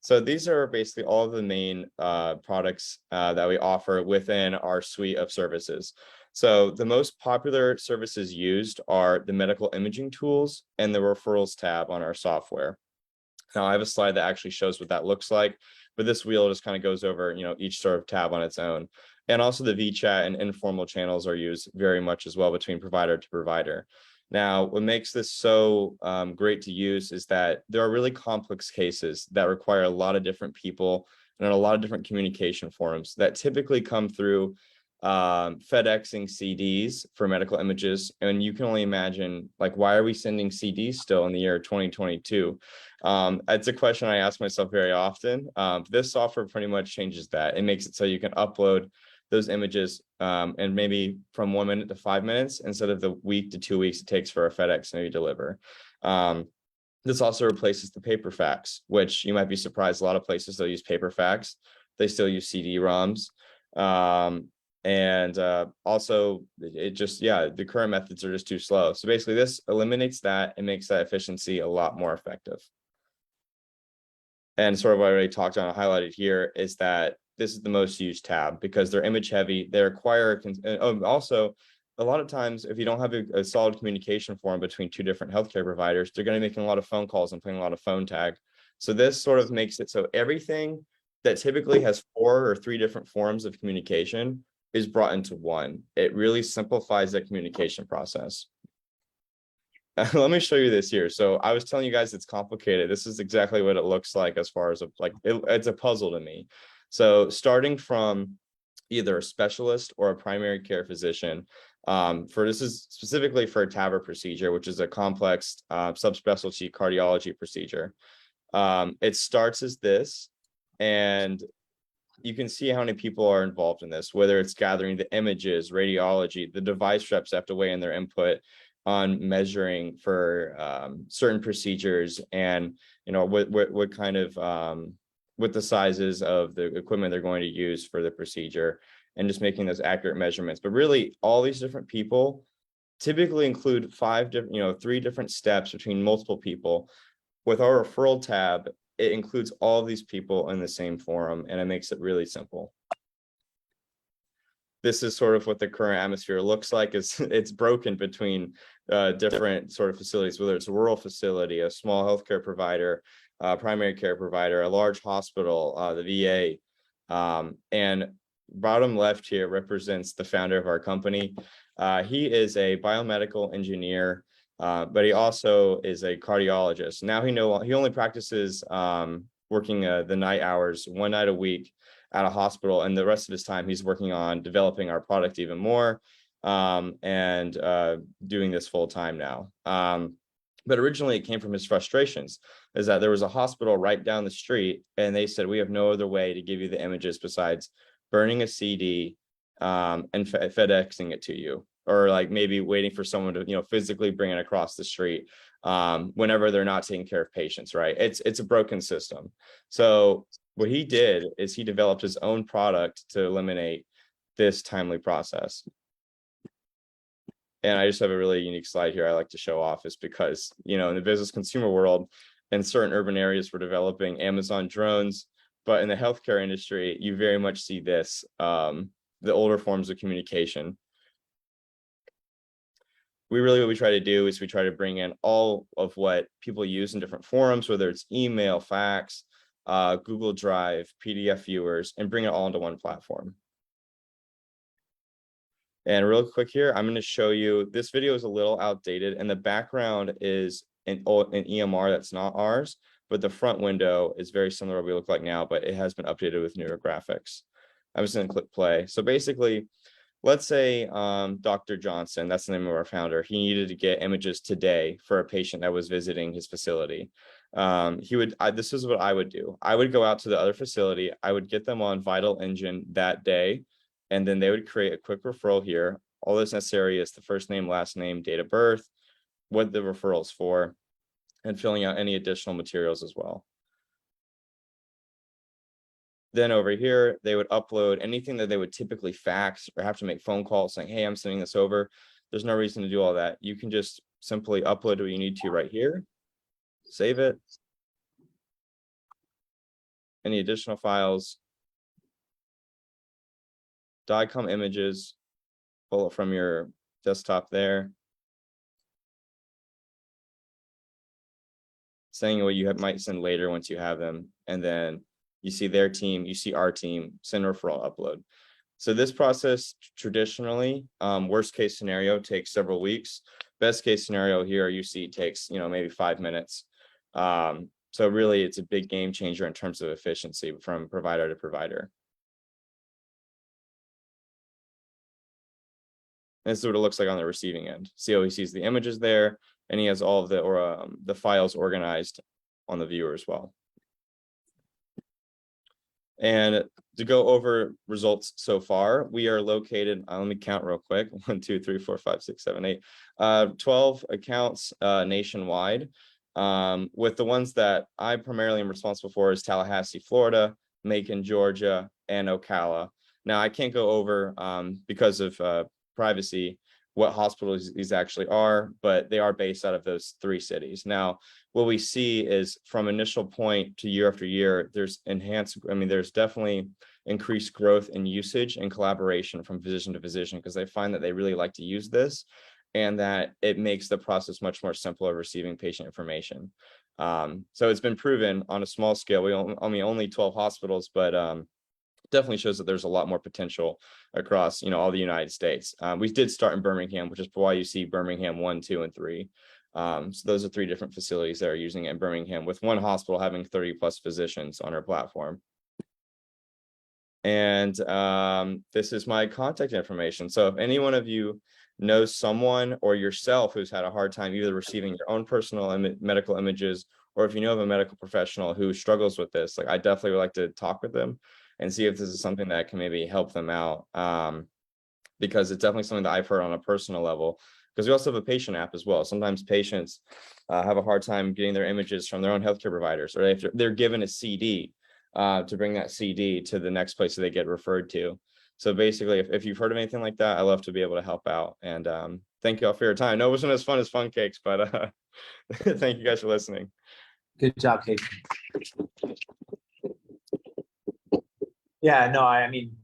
So these are basically all of the main products that we offer within our suite of services. So the most popular services used are the medical imaging tools and the referrals tab on our software. Now I have a slide that actually shows what that looks like, but this wheel just kind of goes over, each sort of tab on its own. And also the VChat and informal channels are used very much as well between provider to provider. Now, what makes this so great to use is that there are really complex cases that require a lot of different people and a lot of different communication forms that typically come through FedExing CDs for medical images. And you can only imagine, like, why are we sending CDs still in the year 2022? It's a question I ask myself very often. This software pretty much changes that. It makes it so you can upload those images and maybe from 1 minute to 5 minutes instead of the week to 2 weeks it takes for a FedEx to maybe deliver. This also replaces the paper fax, which you might be surprised. A lot of places they'll use paper fax. They still use CD-ROMs. Also it just, the current methods are just too slow. So basically this eliminates that and makes that efficiency a lot more effective. And sort of what I already talked on, highlighted here, is that this is the most used tab because they're image heavy. They require, also a lot of times, if you don't have a solid communication forum between two different healthcare providers, they're going to be making a lot of phone calls and playing a lot of phone tag. So this sort of makes it so everything that typically has 4 or 3 different forms of communication is brought into one. It really simplifies the communication process. Let me show you this here. So I was telling you guys it's complicated. This is exactly what it looks like as far as it's a puzzle to me. So starting from either a specialist or a primary care physician, this is specifically for a TAVR procedure, which is a complex subspecialty cardiology procedure. It starts as this, and you can see how many people are involved in this, whether it's gathering the images, radiology, the device reps have to weigh in their input on measuring for certain procedures, and what kind of what the sizes of the equipment they're going to use for the procedure, and just making those accurate measurements. But really, all these different people typically include 3 different steps between multiple people. With our referral tab, it includes all of these people in the same forum, and it makes it really simple. This is sort of what the current atmosphere looks like. It's broken between different sort of facilities, whether it's a rural facility, a small healthcare provider, primary care provider, a large hospital, the VA. And bottom left here represents the founder of our company. He is a biomedical engineer, but he also is a cardiologist. Now he only practices working the night hours, 1 night a week at a hospital, and the rest of his time he's working on developing our product even more, and doing this full time now. But originally it came from his frustrations, is that there was a hospital right down the street and they said, we have no other way to give you the images besides burning a CD and FedExing it to you, or like maybe waiting for someone to physically bring it across the street whenever they're not taking care of patients, right? It's a broken system. So what he did is he developed his own product to eliminate this timely process. And I just have a really unique slide here I like to show off, is because, in the business consumer world, in certain urban areas, we're developing Amazon drones, but in the healthcare industry, you very much see this, the older forms of communication. What we try to do is we try to bring in all of what people use in different forums, whether it's email, fax, Google Drive, PDF viewers, and bring it all into one platform. And real quick here, I'm going to show you, this video is a little outdated, and the background is an EMR that's not ours, but the front window is very similar to what we look like now, but it has been updated with newer graphics. I'm just going to click play. So basically, let's say Dr. Johnson, that's the name of our founder, he needed to get images today for a patient that was visiting his facility. This is what I would do. I would go out to the other facility, I would get them on Vital Engine that day, and then they would create a quick referral here. All that's necessary is the first name, last name, date of birth, what the referral is for, and filling out any additional materials as well. Then over here, they would upload anything that they would typically fax or have to make phone calls saying, hey, I'm sending this over. There's no reason to do all that. You can just simply upload what you need to right here, save it. Any additional files, DICOM images, pull it from your desktop there. Saying what you might send later once you have them. And then you see their team, you see our team, send referral, upload. So this process traditionally, worst case scenario takes several weeks. Best case scenario here you see takes, maybe 5 minutes. So really it's a big game changer in terms of efficiency from provider to provider. This is what it looks like on the receiving end. See how he sees the images there, and he has all of the files organized on the viewer as well. And to go over results so far, we are located, let me count real quick, 1, 2, 3, 4, 5, 6, 7, 8, 12 accounts nationwide. With the ones that I primarily am responsible for is Tallahassee, Florida, Macon, Georgia, and Ocala. Now I can't go over because of privacy what hospitals these actually are, but they are based out of those 3 cities. Now, what we see is from initial point to year after year, there's definitely increased growth in usage and collaboration from physician to physician, because they find that they really like to use this and that it makes the process much more simple of receiving patient information. So it's been proven on a small scale. Only 12 hospitals, but definitely shows that there's a lot more potential across, all the United States. We did start in Birmingham, which is why you see Birmingham 1, 2, and 3. So those are 3 different facilities that are using it in Birmingham, with one hospital having 30+ physicians on our platform. And this is my contact information. So if any one of you knows someone or yourself who's had a hard time either receiving your own personal medical images, or if you know of a medical professional who struggles with this, I definitely would like to talk with them and see if this is something that can maybe help them out, because it's definitely something that I've heard on a personal level, because we also have a patient app as well. Sometimes patients have a hard time getting their images from their own healthcare providers, or they're given a CD to bring that CD to the next place that they get referred to. So basically, if you've heard of anything like that, I love to be able to help out. And thank you all for your time. No, it wasn't as fun as Fun Cakes, but thank you guys for listening. Good job, Kate. Yeah, no, I mean,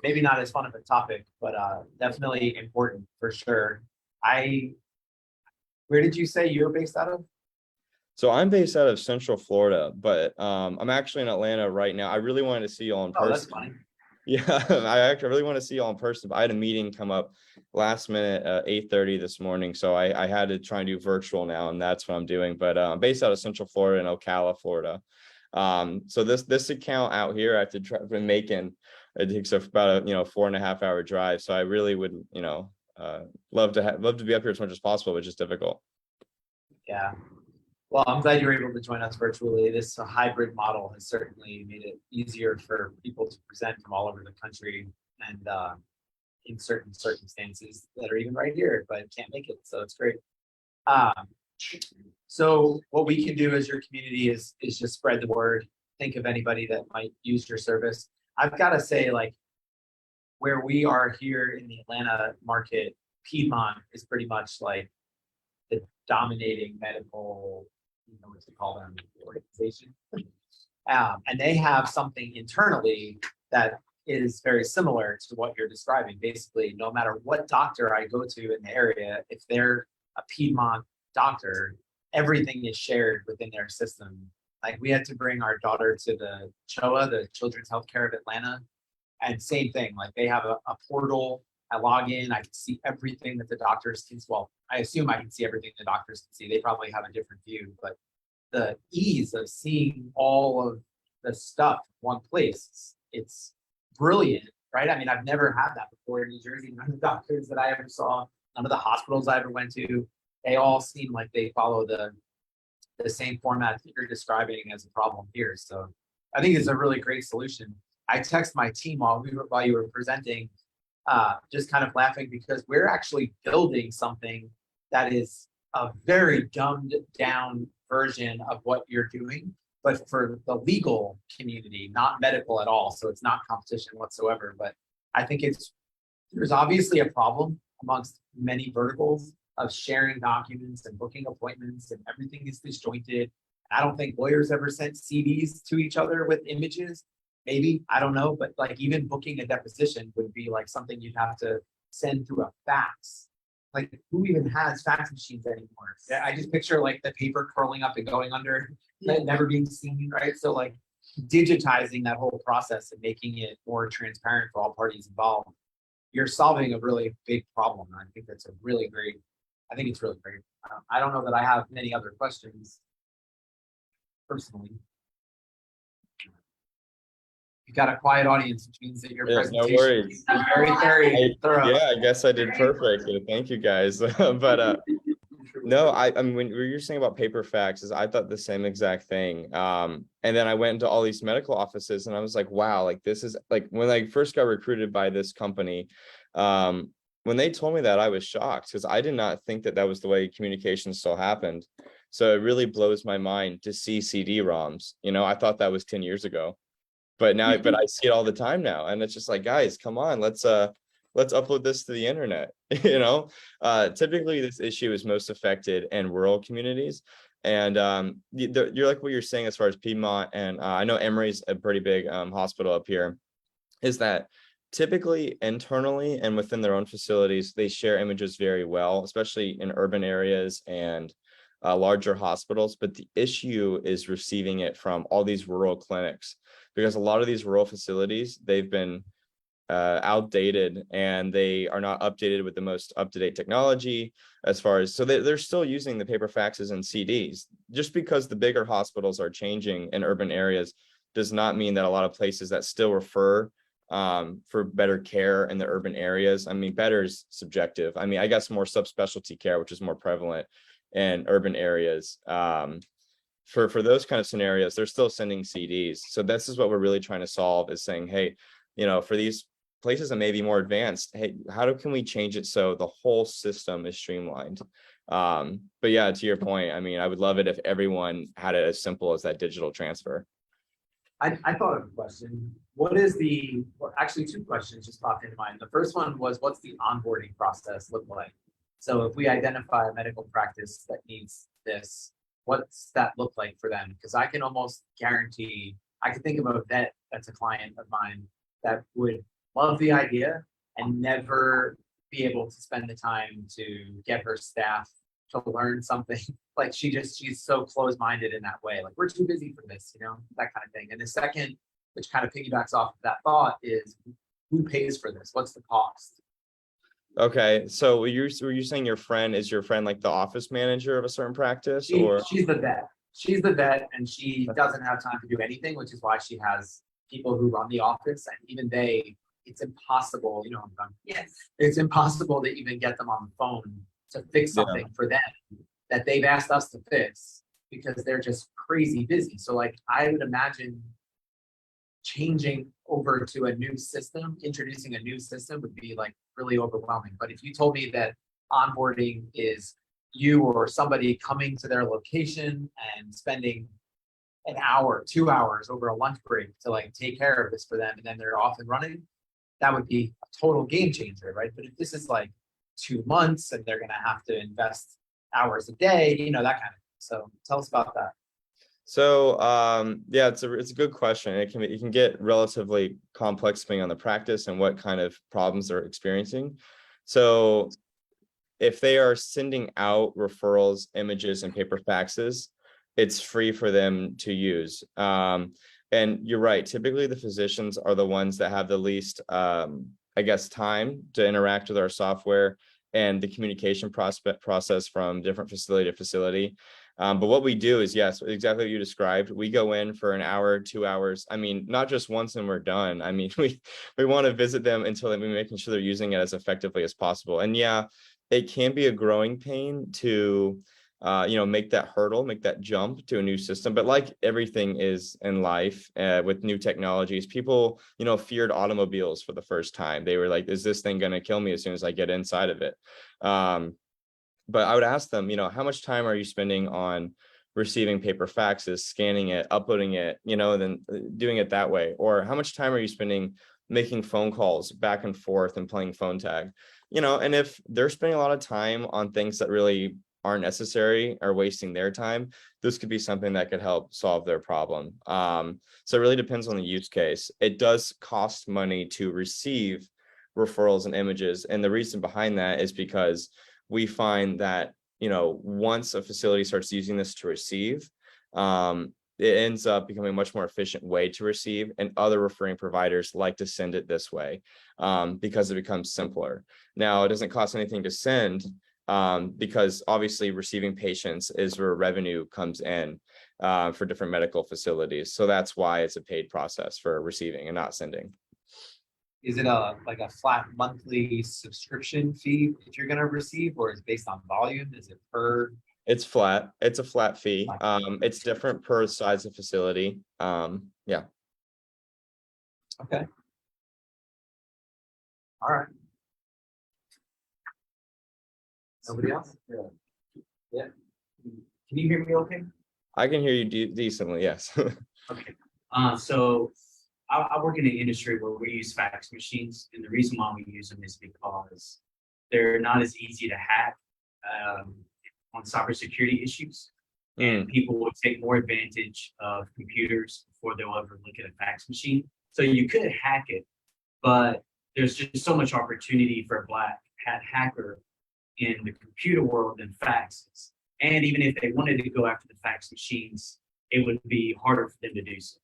maybe not as fun of a topic, but definitely important for sure. Where did you say you're based out of? So I'm based out of Central Florida, but I'm actually in Atlanta right now. I really wanted to see you all in person. Oh, that's funny. Yeah, I actually really want to see you all in person, but I had a meeting come up last minute at 8:30 this morning, so I had to try and do virtual now, and that's what I'm doing. But I'm based out of Central Florida in Ocala, Florida. So this account out here, I have to try from Macon. It takes about a 4.5 hour drive. So I really would love to be up here as much as possible, which is difficult. Yeah. Well, I'm glad you were able to join us virtually. This hybrid model has certainly made it easier for people to present from all over the country, and in certain circumstances that are even right here, but can't make it. So it's great. So what we can do as your community is just spread the word. Think of anybody that might use your service. I've got to say, where we are here in the Atlanta market, Piedmont is pretty much like the dominating medical, what you call them, organization. And they have something internally that is very similar to what you're describing. Basically, no matter what doctor I go to in the area, if they're a Piedmont doctor, everything is shared within their system. We had to bring our daughter to the CHOA, the Children's Healthcare of Atlanta, and same thing. They have a portal. I log in, I can see everything that the doctors can. Well, I assume I can see everything the doctors can see. They probably have a different view, but the ease of seeing all of the stuff in one place, it's brilliant, right? I mean, I've never had that before in New Jersey. None of the doctors that I ever saw, none of the hospitals I ever went to, they all seem like they follow the same format that you're describing as a problem here. So I think it's a really great solution. I text my team while you were presenting. just kind of laughing because we're actually building something that is a very dumbed down version of what you're doing, but for the legal community, not medical at all. So it's not competition whatsoever. But I think there's obviously a problem amongst many verticals of sharing documents and booking appointments, and everything is disjointed. I don't think lawyers ever sent CDs to each other with images. Maybe, I don't know, but like even booking a deposition would be like something you'd have to send through a fax. Like who even has fax machines anymore? Yeah, I just picture like the paper curling up and going under, never being seen, right? So like digitizing that whole process and making it more transparent for all parties involved, you're solving a really big problem. And I think that's I think it's really great. I don't know that I have many other questions personally. You got a quiet audience, which means that your Yeah, no presentation worries. is very thorough. Yeah, I guess I did perfect. Thank you guys. But no, I mean, when you're saying about paper faxes, I thought the same exact thing. And then I went into all these medical offices and I was like, wow, like this is like when I first got recruited by this company, when they told me that, I was shocked because I did not think that was the way communication still happened. So it really blows my mind to see CD-ROMs. I thought that was 10 years ago. But I see it all the time now. And it's just like, guys, come on, let's upload this to the internet. Typically this issue is most affected in rural communities. And you're like what you're saying as far as Piedmont, and I know Emory's a pretty big hospital up here, is that typically internally and within their own facilities, they share images very well, especially in urban areas and larger hospitals. But the issue is receiving it from all these rural clinics, because a lot of these rural facilities, they've been outdated and they are not updated with the most up-to-date technology as far as, so they're still using the paper faxes and CDs. Just because the bigger hospitals are changing in urban areas does not mean that a lot of places that still refer for better care in the urban areas. I mean, better is subjective. I mean, I guess more subspecialty care, which is more prevalent in urban areas. For those kind of scenarios, they're still sending CDs. So this is what we're really trying to solve, is saying, hey, for these places that may be more advanced, hey, how can we change it so the whole system is streamlined? But yeah, to your point, I mean, I would love it if everyone had it as simple as that digital transfer. I thought of a question. Actually, two questions just popped into mind. The first one was, what's the onboarding process look like? So if we identify a medical practice that needs this, what's that look like for them? Because I can almost guarantee, I could think of a vet that's a client of mine that would love the idea and never be able to spend the time to get her staff to learn something. Like she's so closed-minded in that way. Like, we're too busy for this, that kind of thing. And the second, which kind of piggybacks off of that thought, is who pays for this? What's the cost? Okay, so were you saying your friend like the office manager of a certain practice? She's the vet. She's the vet, and she doesn't have time to do anything, which is why she has people who run the office, and even it's impossible, Yes. it's impossible to even get them on the phone to fix something for them that they've asked us to fix, because they're just crazy busy. So like, I would imagine changing over to a new system, introducing a new system would be like really overwhelming. But if you told me that onboarding is you or somebody coming to their location and spending an hour, 2 hours over a lunch break to like take care of this for them, and then they're off and running, that would be a total game changer, right? But if this is like 2 months and they're going to have to invest hours a day, that kind of thing. So tell us about that. So yeah, it's a good question. It can get relatively complex depending on the practice and what kind of problems they're experiencing. So if they are sending out referrals, images, and paper faxes, it's free for them to use. And you're right, typically the physicians are the ones that have the least, I guess, time to interact with our software and the communication process from different facility to facility. But what we do is, yes, exactly what you described. We go in for an hour, 2 hours. I mean, not just once and we're done. I mean, we want to visit them until we're making sure they're using it as effectively as possible. And yeah, it can be a growing pain to make that hurdle, make that jump to a new system. But like everything is in life, with new technologies, people, feared automobiles for the first time. They were like, is this thing going to kill me as soon as I get inside of it? But I would ask them, how much time are you spending on receiving paper faxes, scanning it, uploading it, and then doing it that way? Or how much time are you spending making phone calls back and forth and playing phone tag? And if they're spending a lot of time on things that really aren't necessary or wasting their time, this could be something that could help solve their problem. So it really depends on the use case. It does cost money to receive referrals and images. And the reason behind that is because we find that, once a facility starts using this to receive, it ends up becoming a much more efficient way to receive, and other referring providers like to send it this way, because it becomes simpler. Now, it doesn't cost anything to send, because obviously receiving patients is where revenue comes in, for different medical facilities. So that's why it's a paid process for receiving and not sending. Is it like a flat monthly subscription fee if you're gonna receive, or is it based on volume? Is it per? It's flat. It's a flat fee. It's different per size of facility. Yeah. Okay. All right. Nobody else? Yeah. Can you hear me okay? I can hear you decently. Yes. Okay. So I work in an industry where we use fax machines, and the reason why we use them is because they're not as easy to hack, on cybersecurity issues. And people will take more advantage of computers before they'll ever look at a fax machine. So you could hack it, but there's just so much opportunity for a black hat hacker in the computer world than faxes. And even if they wanted to go after the fax machines, it would be harder for them to do so.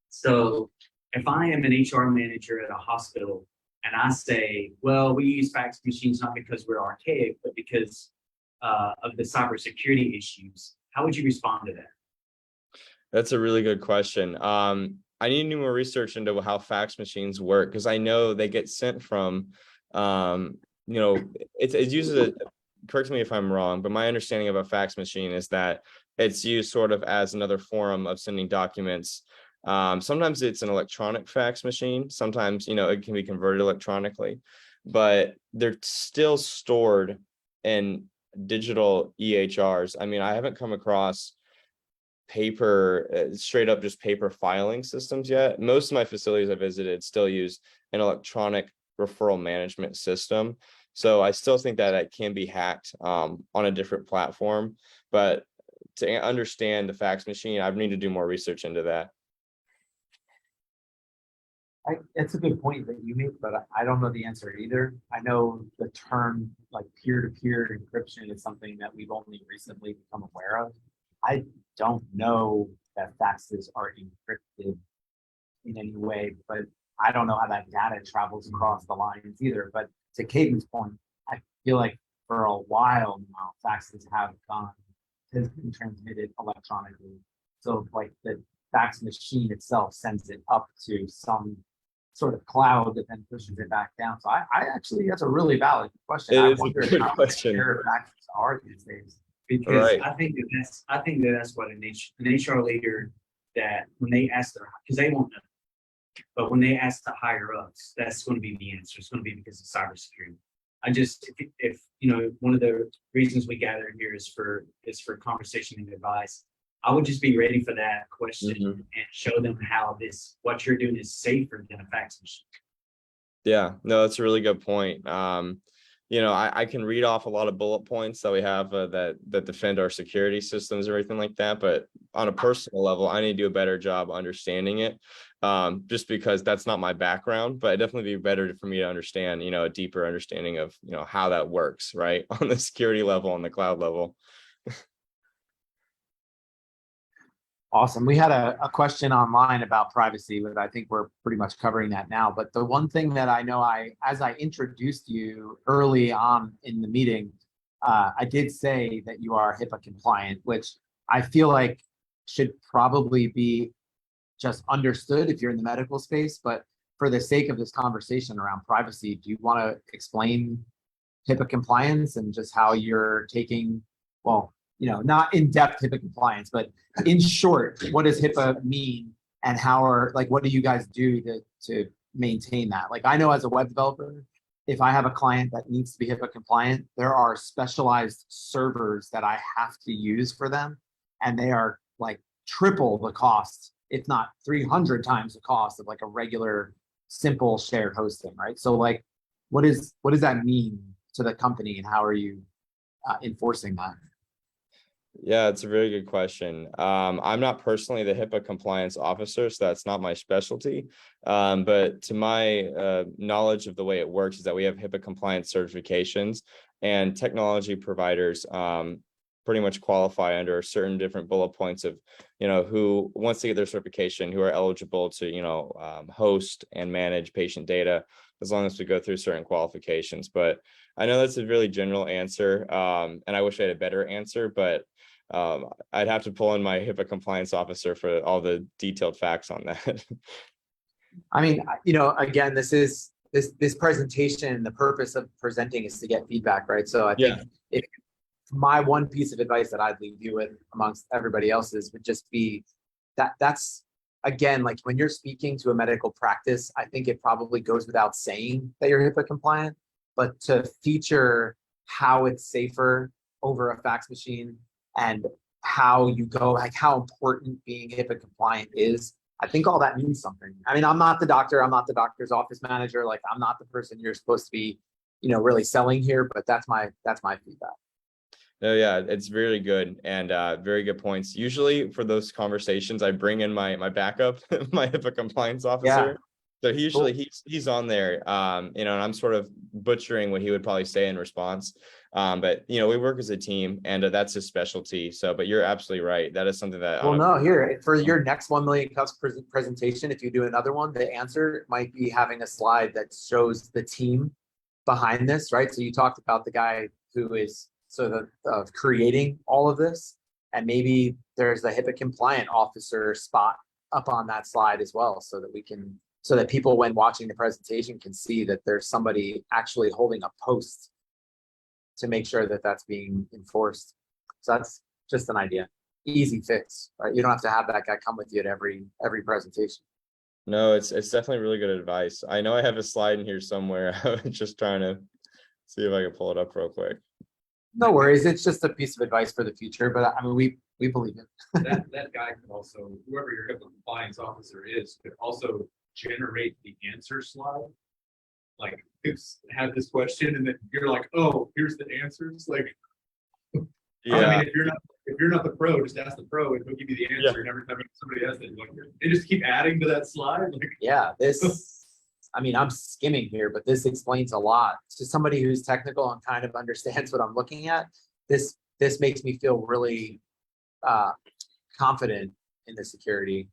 So if I am an HR manager at a hospital and I say, well, we use fax machines not because we're archaic, but because of the cybersecurity issues, how would you respond to that? That's a really good question. I need to do more research into how fax machines work, because I know they get sent from, it uses a, correct me if I'm wrong, but my understanding of a fax machine is that it's used sort of as another form of sending documents. Sometimes it's an electronic fax machine. Sometimes, it can be converted electronically, but they're still stored in digital EHRs. I mean, I haven't come across paper, straight up just paper filing systems yet. Most of my facilities I visited still use an electronic referral management system. So I still think that it can be hacked, on a different platform. But to understand the fax machine, I need to do more research into that. It's a good point that you make, but I don't know the answer either. I know the term like peer-to-peer encryption is something that we've only recently become aware of. I don't know that faxes are encrypted in any way, but I don't know how that data travels across the lines either. But to Caden's point, I feel like for a while now, faxes has been transmitted electronically. So like the fax machine itself sends it up to some sort of cloud that then pushes it back down. So I actually, that's a really valid question. It I is a wonder good how question. secure faxes are these days. Because Right. I think that's what an HR leader, that when they ask because they won't know, but when they ask to hire us, that's going to be the answer. It's going to be because of cybersecurity. If one of the reasons we gather here is for conversation and advice, I would just be ready for that question and show them how what you're doing is safer than a fax machine. Yeah, no, that's a really good point. I can read off a lot of bullet points that we have, that defend our security systems and everything like that. But on a personal level, I need to do a better job understanding it, just because that's not my background. But it definitely be better for me to understand, a deeper understanding of, how that works, right, on the security level, on the cloud level. Awesome. We had a question online about privacy, but I think we're pretty much covering that now. But the one thing that I know, as I introduced you early on in the meeting, I did say that you are HIPAA compliant, which I feel like should probably be just understood if you're in the medical space. But for the sake of this conversation around privacy, do you want to explain HIPAA compliance and just how you're taking, well, not in-depth HIPAA compliance, but in short, what does HIPAA mean? And what do you guys do to maintain that? Like, I know as a web developer, if I have a client that needs to be HIPAA compliant, there are specialized servers that I have to use for them. And they are like triple the cost, if not 300 times the cost of like a regular simple shared hosting, right? So like, what does that mean to the company, and how are you enforcing that? Yeah, it's a very good question. I'm not personally the HIPAA compliance officer, so that's not my specialty. But to my knowledge of the way it works is that we have HIPAA compliance certifications, and technology providers pretty much qualify under certain different bullet points of, who, once they get their certification, who are eligible to, host and manage patient data, as long as we go through certain qualifications. But I know that's a really general answer, and I wish I had a better answer, but I'd have to pull in my HIPAA compliance officer for all the detailed facts on that. I mean, again, this presentation, the purpose of presenting is to get feedback, right? So I think if my one piece of advice that I'd leave you with amongst everybody else's would just be that's again, like when you're speaking to a medical practice, I think it probably goes without saying that you're HIPAA compliant, but to feature how it's safer over a fax machine and how you go, like how important being HIPAA compliant is. I think all that means something. I mean, I'm not the doctor. I'm not the doctor's office manager. Like, I'm not the person you're supposed to be, really selling here, but that's my feedback. No, yeah, it's very good, and very good points. Usually for those conversations, I bring in my backup, my HIPAA compliance officer. So he's on there, and I'm sort of butchering what he would probably say in response. But we work as a team, and that's his specialty. So, but you're absolutely right. That is something that. Well, no, here for your next 1 million cups presentation, if you do another one, the answer might be having a slide that shows the team behind this, right? So you talked about the guy who is sort of creating all of this, and maybe there's a HIPAA compliant officer spot up on that slide as well, so that people, when watching the presentation, can see that there's somebody actually holding a post to make sure that that's being enforced. So that's just an idea. Easy fix, right? You don't have to have that guy come with you at every presentation. No, it's definitely really good advice. I know I have a slide in here somewhere. I was just trying to see if I can pull it up real quick. No worries. It's just a piece of advice for the future, but I mean, we believe it. That guy could also, whoever your HIPAA compliance officer is, could also generate the answer slide. Like, have this question, and then you're like, oh, here's the answers. Like, Yeah. I mean, if you're not the pro, just ask the pro, and he'll give you the answer. And every time somebody asks it, like, they just keep adding to that slide. Like, Yeah, I mean, I'm skimming here, but this explains a lot to somebody who's technical and kind of understands what I'm looking at. This makes me feel really confident in the security.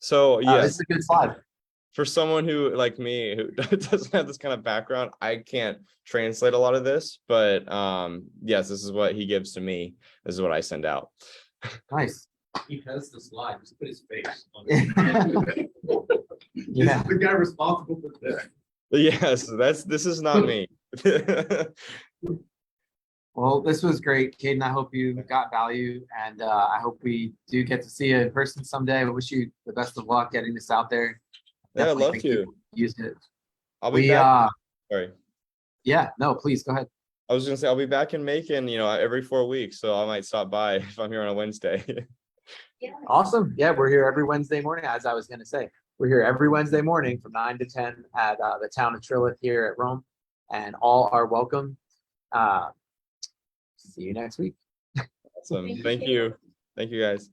So yeah, this is a good slide. For someone who, like me, who doesn't have this kind of background, I can't translate a lot of this, but yes, this is what he gives to me. This is what I send out. Nice. he has the slide, just put his face on it. This is the guy responsible for this. Yes, this is not me. Well, this was great, Caden. I hope you got value, and I hope we do get to see you in person someday. I wish you the best of luck getting this out there. Yeah, I'd love think to. people used it. I'll be back. Sorry. Yeah, no, please go ahead. I was gonna say I'll be back in Macon, every 4 weeks, so I might stop by if I'm here on a Wednesday. Awesome. Yeah, we're here every Wednesday morning, as I was gonna say. We're here every Wednesday morning from 9 to 10 at the town of Trilith here at Rome, and all are welcome. See you next week. Awesome. Thank you. Thank you, guys.